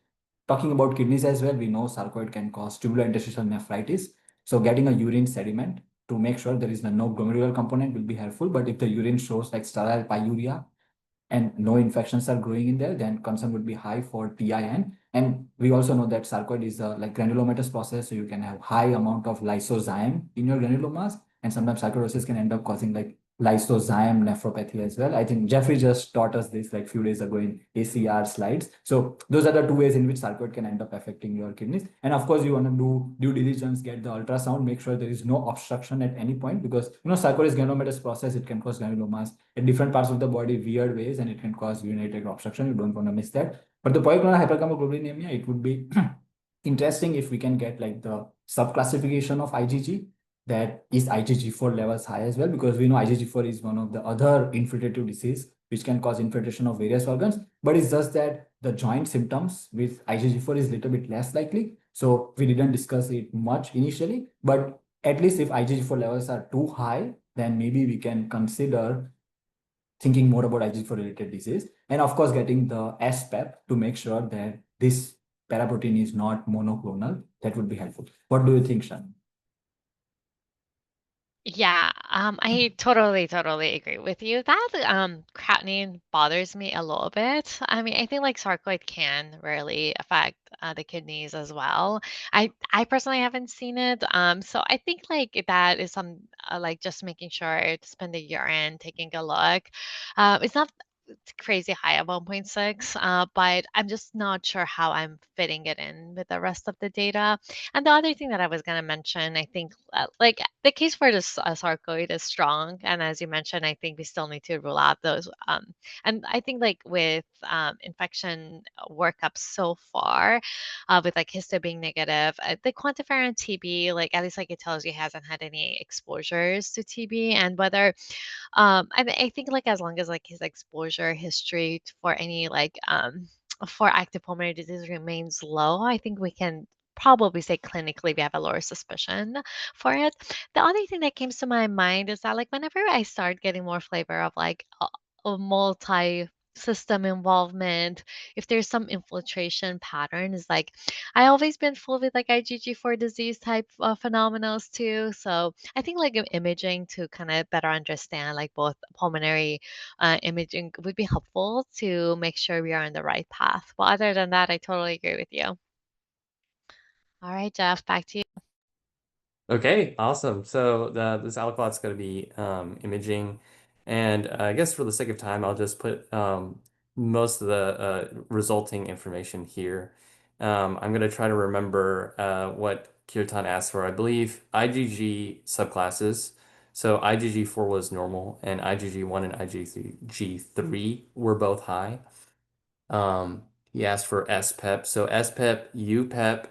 Talking about kidneys as well, we know sarcoid can cause tubular interstitial nephritis. So getting a urine sediment to make sure there is no glomerular component will be helpful. But if the urine shows like sterile pyuria, and no infections are growing in there, then concern would be high for TIN. And we also know that sarcoid is a like granulomatous process, so you can have high amount of lysozyme in your granulomas, and sometimes sarcoidosis can end up causing like lysozyme nephropathy as well. I think Jeffrey just taught us this like few days ago in ACR slides. So those are the two ways in which sarcoid can end up affecting your kidneys. And of course, you want to do due diligence, get the ultrasound, make sure there is no obstruction at any point, because sarcoid is granulomatous process. It can cause granulomas in different parts of the body, weird ways, and it can cause urinary tract obstruction. You don't want to miss that. But the polyclonal hypergammaglobulinemia, it would be interesting if we can get like the subclassification of IgG, that is IgG4 levels high as well, because we know IgG4 is one of the other infiltrative disease which can cause infiltration of various organs, but it's just that the joint symptoms with IgG4 is a little bit less likely. So we didn't discuss it much initially, but at least if IgG4 levels are too high, then maybe we can consider thinking more about IgG4 related disease. And of course, getting the SPEP to make sure that this paraprotein is not monoclonal. That would be helpful. What do you think, Shan? Yeah, I totally agree with you. That creatinine bothers me a little bit. I mean, I think like sarcoid can really affect the kidneys as well. I personally haven't seen it, so I think like that is some like just making sure to spend the urine, taking a look. It's not crazy high at 1.6, but I'm just not sure how I'm fitting it in with the rest of the data. And the other thing that I was going to mention, I think, like the case for this sarcoid is strong, and as you mentioned, I think we still need to rule out those. And I think like with infection workup so far, with like histo being negative, the quantiferin TB, like at least like it tells you hasn't had any exposures to TB, and whether I think like as long as like his exposure history for any like for active pulmonary disease remains low, I think we can probably say clinically we have a lower suspicion for it. The other thing that came to my mind is that like whenever I start getting more flavor of like a multi system involvement, if there's some infiltration pattern, is like I always been full with like IgG4 disease type phenomena too. So I think like imaging to kind of better understand like both pulmonary imaging would be helpful to make sure we are on the right path. But other than that, I totally agree with you. All right, Jeff, back to you. Okay, awesome. So this aliquot's going to be imaging, and I guess for the sake of time, I'll just put most of the resulting information here. I'm going to try to remember what Kirtan asked for. I believe IgG subclasses. So IgG4 was normal, and IgG1 and IgG3 were both high. He asked for SPEP. So SPEP, UPEP,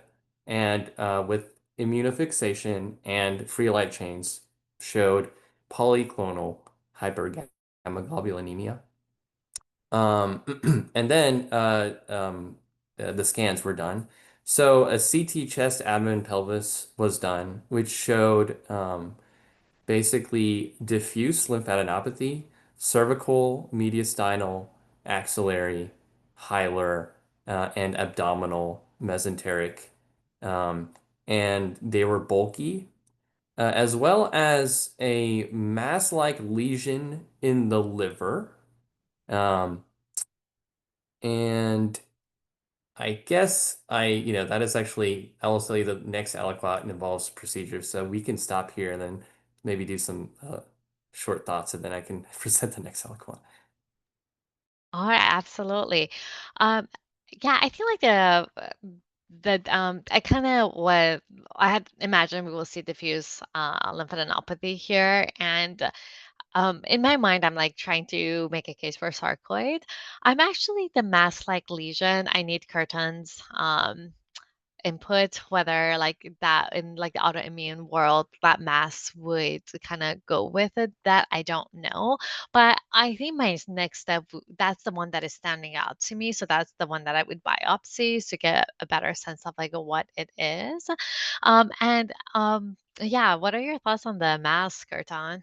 and with immunofixation and free light chains showed polyclonal hypergammaglobulinemia. And then the scans were done. So a CT chest, abdomen, pelvis was done, which showed basically diffuse lymphadenopathy, cervical, mediastinal, axillary, hilar, and abdominal mesenteric. Um, and they were bulky, as well as a mass-like lesion in the liver. Um, and I guess that is actually, I will tell you the next aliquot involves procedures. So we can stop here and then maybe do some short thoughts and then I can present the next aliquot. All right, absolutely. Um, yeah, I feel like I kind of what I had imagined we will see diffuse lymphadenopathy here, and in my mind, I'm like trying to make a case for sarcoid. I'm actually the mass-like lesion. I need Curtin's input, whether like that in like the autoimmune world, that mass would kind of go with it. That I don't know. But I think my next step, that's the one that is standing out to me. So that's the one that I would biopsy to get a better sense of like what it is. Yeah, what are your thoughts on the mass, Curtin?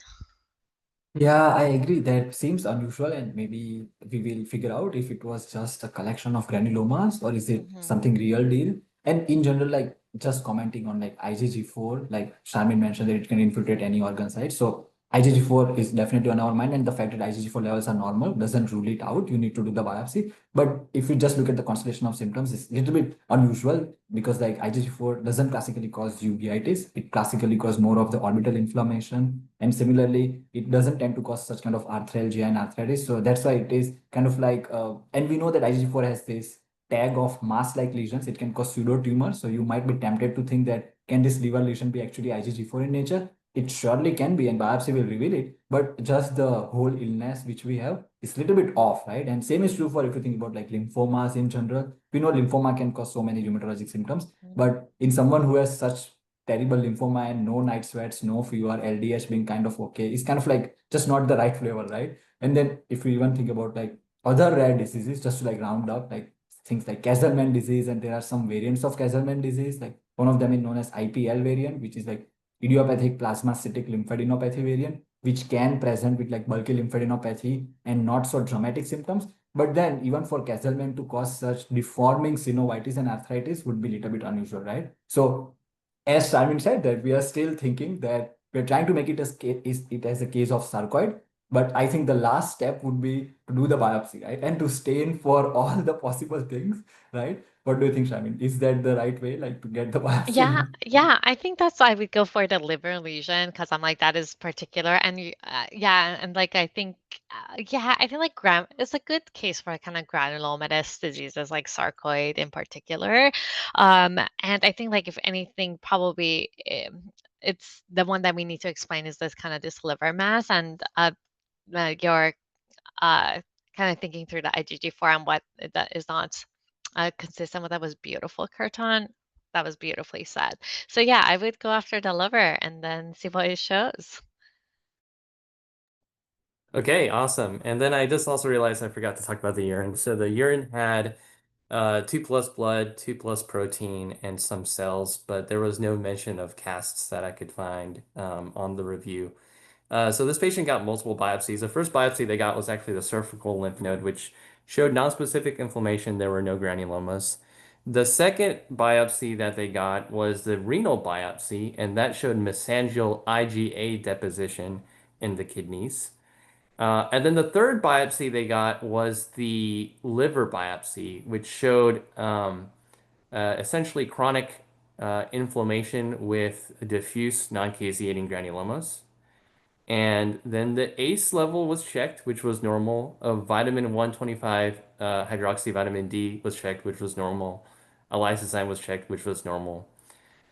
Yeah, I agree. That seems unusual, and maybe we will figure out if it was just a collection of granulomas or is it Hmm. something real deal. And in general, like just commenting on like IgG4, like Sharmin mentioned that it can infiltrate any organ site. So IgG4 is definitely on our mind, and the fact that IgG4 levels are normal doesn't rule it out. You need to do the biopsy. But if you just look at the constellation of symptoms, it's a little bit unusual because like IgG4 doesn't classically cause uveitis. It classically causes more of the orbital inflammation. And similarly, it doesn't tend to cause such kind of arthralgia and arthritis. So that's why it is kind of like, and we know that IgG4 has this tag of mass-like lesions. It can cause pseudo tumor. So you might be tempted to think that can this liver lesion be actually IgG4 in nature? It surely can be, and biopsy will reveal it. But just the whole illness which we have is a little bit off, right? And same is true for if you think about like lymphomas in general. We know lymphoma can cause so many rheumatologic symptoms, but in someone who has such terrible lymphoma and no night sweats, no fever, LDH being kind of okay, it's kind of like just not the right flavor, right? And then if we even think about like other rare diseases, just to like round up, like things like Castleman disease, and there are some variants of Castleman disease, like one of them is known as IPL variant, which is like idiopathic plasmacytic lymphadenopathy variant, which can present with like bulky lymphadenopathy and not so dramatic symptoms. But then even for Castleman to cause such deforming synovitis and arthritis would be a little bit unusual, right? So as Simon said, that we are still thinking that we're trying to make it as a case of sarcoid. But I think the last step would be to do the biopsy, right? And to stain for all the possible things, right? What do you think, Shamin? Is that the right way, like to get the Yeah, biopsy? yeah, I think that's why I would go for the liver lesion because I'm like that is particular, and yeah, and like I think, yeah, I feel like gram it's a good case for kind of granulomatous diseases like sarcoid in particular, and I think like if anything, probably it's the one that we need to explain is this kind of this liver mass, and your uh, kind of thinking through the IgG4 and what that is not consistent with that was beautiful, Curtin. That was beautifully said. So yeah, I would go after the liver and then see what it shows. Okay, awesome. And then I just also realized I forgot to talk about the urine. So the urine had 2 plus blood, 2 plus protein, and some cells, but there was no mention of casts that I could find on the review. So this patient got multiple biopsies. The first biopsy they got was actually the cervical lymph node, which showed nonspecific inflammation. There were no granulomas. The second biopsy that they got was the renal biopsy, and that showed mesangial IgA deposition in the kidneys. And then the third biopsy they got was the liver biopsy, which showed essentially chronic inflammation with diffuse non-caseating granulomas. And then the ACE level was checked, which was normal. Vitamin 125 hydroxy vitamin D was checked, which was normal. A lysozyme was checked, which was normal.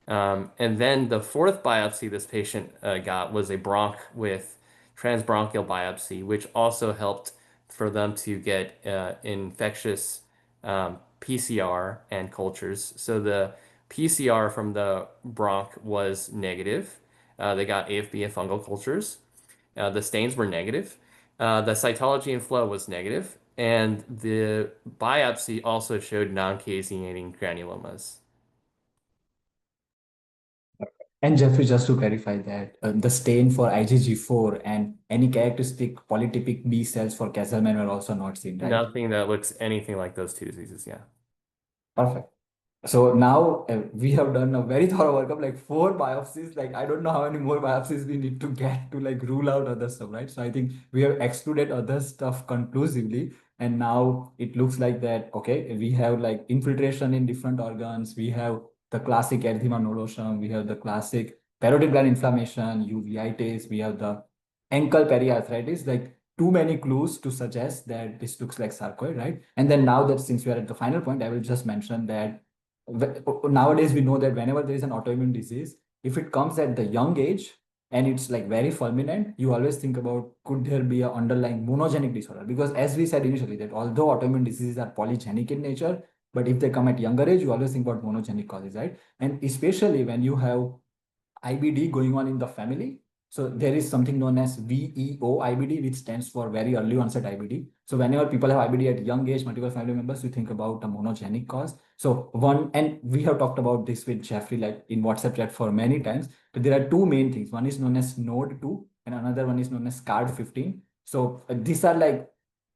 And then the fourth biopsy this patient got was a bronch with transbronchial biopsy, which also helped for them to get infectious PCR and cultures. So the PCR from the bronch was negative. They got AFB and fungal cultures. The stains were negative. The cytology and flow was negative. And the biopsy also showed non-caseinating granulomas. And Jeffrey, just to clarify that, the stain for IgG4 and any characteristic polytypic B cells for Castleman were also not seen, right? Nothing that looks anything like those two diseases, yeah. Perfect. So now we have done a very thorough workup, like 4 biopsies. Like I don't know how many more biopsies we need to get to like rule out other stuff, right? So I think we have excluded other stuff conclusively, and now it looks like that. Okay, we have like infiltration in different organs. We have the classic erythema nodosum. We have the classic parotid gland inflammation, uveitis. We have the ankle periarthritis. Like too many clues to suggest that this looks like sarcoid, right? And then now that since we are at the final point, I will just mention that nowadays we know that whenever there is an autoimmune disease, if it comes at the young age and it's like very fulminant, you always think about could there be an underlying monogenic disorder? Because as we said initially, that although autoimmune diseases are polygenic in nature, but if they come at younger age, you always think about monogenic causes, right? And especially when you have IBD going on in the family. So there is something known as VEO IBD, which stands for very early onset IBD. So whenever people have IBD at young age, multiple family members, you think about a monogenic cause. So one, and we have talked about this with Jeffrey, like in WhatsApp chat for many times, but there are two main things. One is known as node 2 and another one is known as card 15. So these are like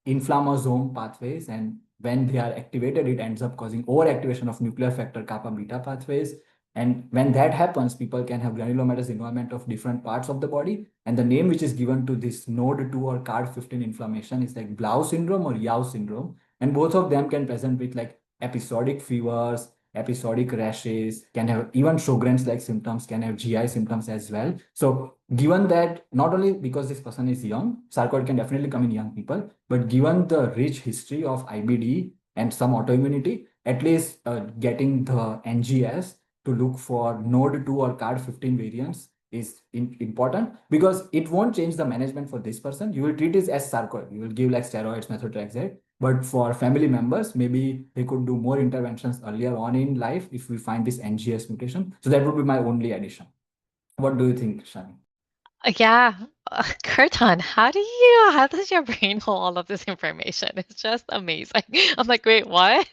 inflammasome pathways, and when they are activated, it ends up causing overactivation of nuclear factor kappa beta pathways. And when that happens, people can have granulomatous involvement of different parts of the body. And the name which is given to this node 2 or card 15 inflammation is like Blau syndrome or Yau syndrome. And both of them can present with like episodic fevers, episodic rashes, can have even Sjogren's like symptoms, can have GI symptoms as well. So given that not only because this person is young, sarcoid can definitely come in young people, but given the rich history of IBD and some autoimmunity, at least getting the NGS to look for node 2 or card 15 variants is important, because it won't change the management for this person. You will treat this as sarcoid. You will give like steroids, methotrexate. But for family members, maybe they could do more interventions earlier on in life if we find this NGS mutation. So that would be my only addition. What do you think, Shani? Yeah, Kirtan, how does your brain hold all of this information? It's just amazing. I'm like, wait, what?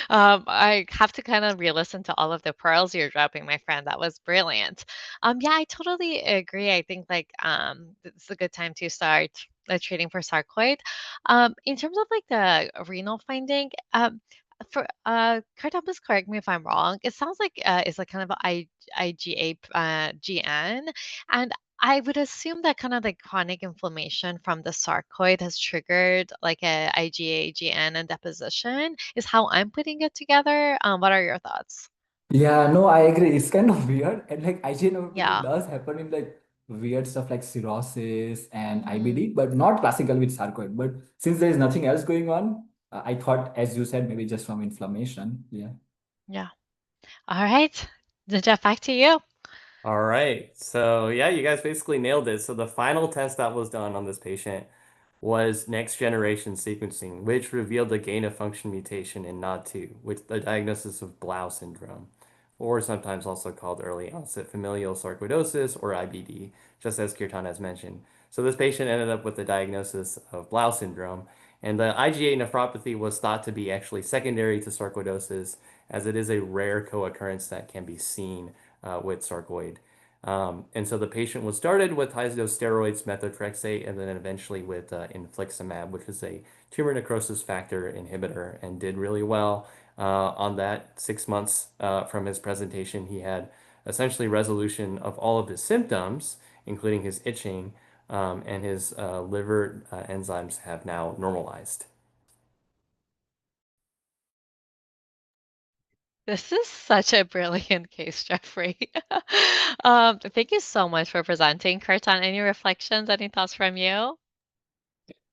I have to kind of re-listen to all of the pearls you're dropping, my friend. That was brilliant. Yeah, I totally agree. I think like it's a good time to start treating for sarcoid. In terms of like the renal finding, for Kirtan, please correct me if I'm wrong. It sounds like it's like kind of a IgA GN, and I would assume that kind of like chronic inflammation from the sarcoid has triggered like a IgA-GN and deposition, is how I'm putting it together. What are your thoughts? Yeah, no, I agree. It's kind of weird. And like IgA nephropathy Yeah. does happen in like weird stuff like cirrhosis and Hmm. IBD, but not classical with sarcoid. But since there is nothing else going on, I thought, as you said, maybe just from inflammation. Yeah. Yeah. All right. Jeff, back to you. All right. So yeah, you guys basically nailed it. So the final test that was done on this patient was next generation sequencing, which revealed a gain of function mutation in NOD2 with the diagnosis of Blau syndrome, or sometimes also called early onset familial sarcoidosis or IBD, just as Kirtan has mentioned. So this patient ended up with the diagnosis of Blau syndrome, and the IgA nephropathy was thought to be actually secondary to sarcoidosis, as it is a rare co-occurrence that can be seen with sarcoid. And so the patient was started with high-dose steroids, methotrexate, and then eventually with infliximab, which is a tumor necrosis factor inhibitor, and did really well on that. 6 months from his presentation, he had essentially resolution of all of his symptoms, including his itching, and his liver enzymes have now normalized. This is such a brilliant case, Jeffrey. Thank you so much for presenting. Kirtan, any reflections, any thoughts from you?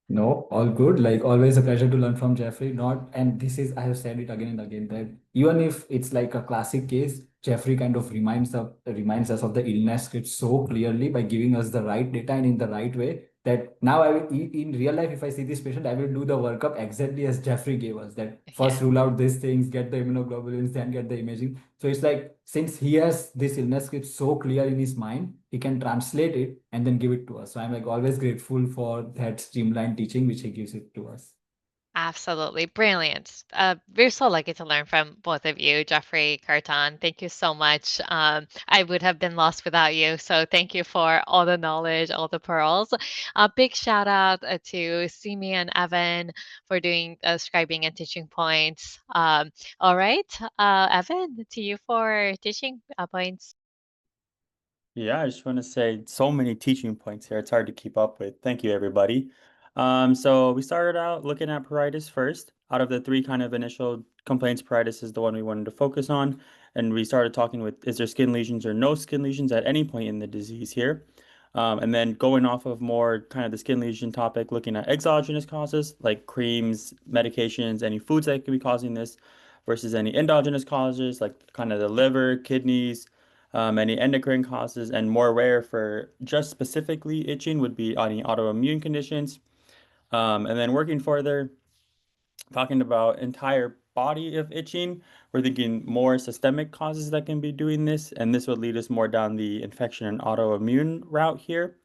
No, all good. Like always a pleasure to learn from Jeffrey. Not, and this is, I have said it again and again, that even if it's like a classic case, Jeffrey kind of reminds us of the illness script so clearly by giving us the right data and in the right way, that now I will, in real life, if I see this patient, I will do the workup exactly as Jeffrey gave us. That first Yeah. rule out these things, get the immunoglobulins, then get the imaging. So it's like, since he has this illness script so clear in his mind, he can translate it and then give it to us. So I'm like always grateful for that streamlined teaching which he gives it to us. Absolutely brilliant. We're so lucky to learn from both of you, Jeffrey, Kartan. Thank you so much. I would have been lost without you. So thank you for all the knowledge, all the pearls. A big shout out to Simi and Evan for doing scribing and teaching points. All right, Evan, to you for teaching points. Yeah, I just want to say so many teaching points here. It's hard to keep up with. Thank you, everybody. So we started out looking at pruritus first. Out of the three kind of initial complaints, pruritus is the one we wanted to focus on. And we started talking with, is there skin lesions or no skin lesions at any point in the disease here? And then going off of more kind of the skin lesion topic, looking at exogenous causes like creams, medications, any foods that could be causing this versus any endogenous causes like kind of the liver, kidneys, any endocrine causes, and more rare for just specifically itching would be any autoimmune conditions. And then working further, talking about entire body of itching, we're thinking more systemic causes that can be doing this, and this would lead us more down the infection and autoimmune route here.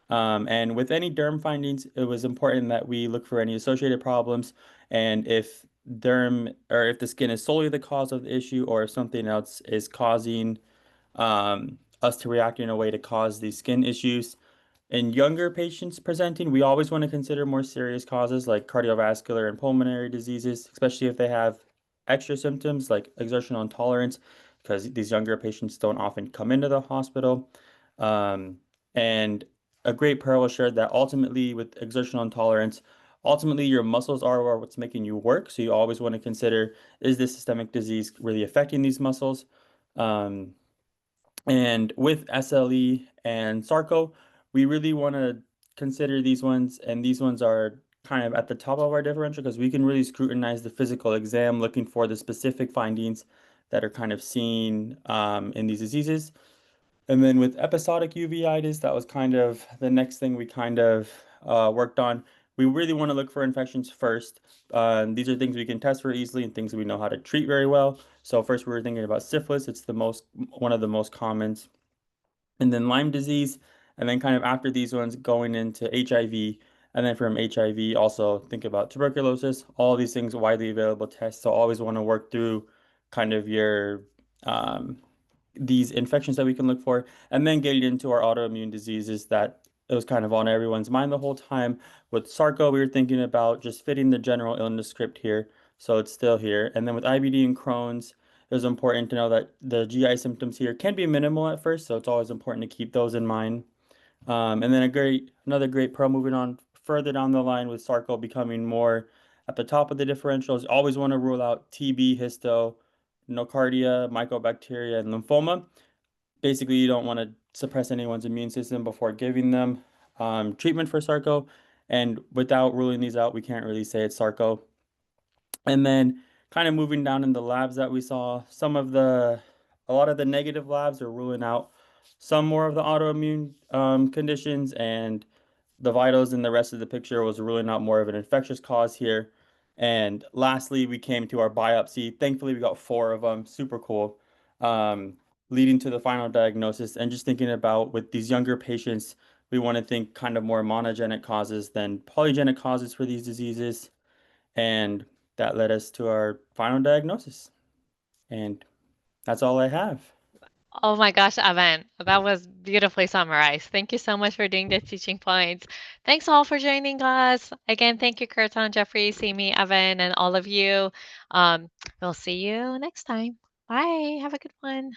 And with any derm findings, it was important that we look for any associated problems, and if derm or if the skin is solely the cause of the issue, or if something else is causing us to react in a way to cause these skin issues. In younger patients presenting, we always want to consider more serious causes like cardiovascular and pulmonary diseases, especially if they have extra symptoms like exertional intolerance, because these younger patients don't often come into the hospital. And a great pearl was shared that ultimately, with exertional intolerance, ultimately your muscles are what's making you work. So you always want to consider, is this systemic disease really affecting these muscles? Um, and with SLE and Sarco, we really want to consider these ones, and these ones are kind of at the top of our differential because we can really scrutinize the physical exam looking for the specific findings that are kind of seen in these diseases. And then with episodic uveitis, that was kind of the next thing we kind of worked on. We really want to look for infections first. These are things we can test very easily and things we know how to treat very well. So first we were thinking about syphilis. It's the most one of the most common, and then Lyme disease, and then kind of after these ones going into HIV, and then from HIV also think about tuberculosis. All these things widely available tests. So always want to work through kind of your um, these infections that we can look for, and then getting into our autoimmune diseases that it was kind of on everyone's mind the whole time. With Sarco, we were thinking about just fitting the general illness script here, so it's still here. And then with IBD and Crohn's, it was important to know that the GI symptoms here can be minimal at first, so it's always important to keep those in mind. And then another great pro moving on further down the line with Sarco becoming more at the top of the differentials. Always want to rule out TB, histo, nocardia, mycobacteria, and lymphoma. Basically, you don't want to suppress anyone's immune system before giving them treatment for Sarco. And without ruling these out, we can't really say it's Sarco. And then kind of moving down in the labs that we saw, a lot of the negative labs are ruling out some more of the autoimmune conditions, and the vitals in the rest of the picture was ruling out more of an infectious cause here. And lastly, we came to our biopsy. Thankfully, we got four of them. Super cool. Um, Leading to the final diagnosis. And just thinking about with these younger patients, we want to think kind of more monogenic causes than polygenic causes for these diseases. And that led us to our final diagnosis. And that's all I have. Oh my gosh, Evan, that was beautifully summarized. Thank you so much for doing the teaching points. Thanks all for joining us. Again, thank you, Kirtan, Jeffrey, Simi, Evan, and all of you. We'll see you next time. Bye. Have a good one.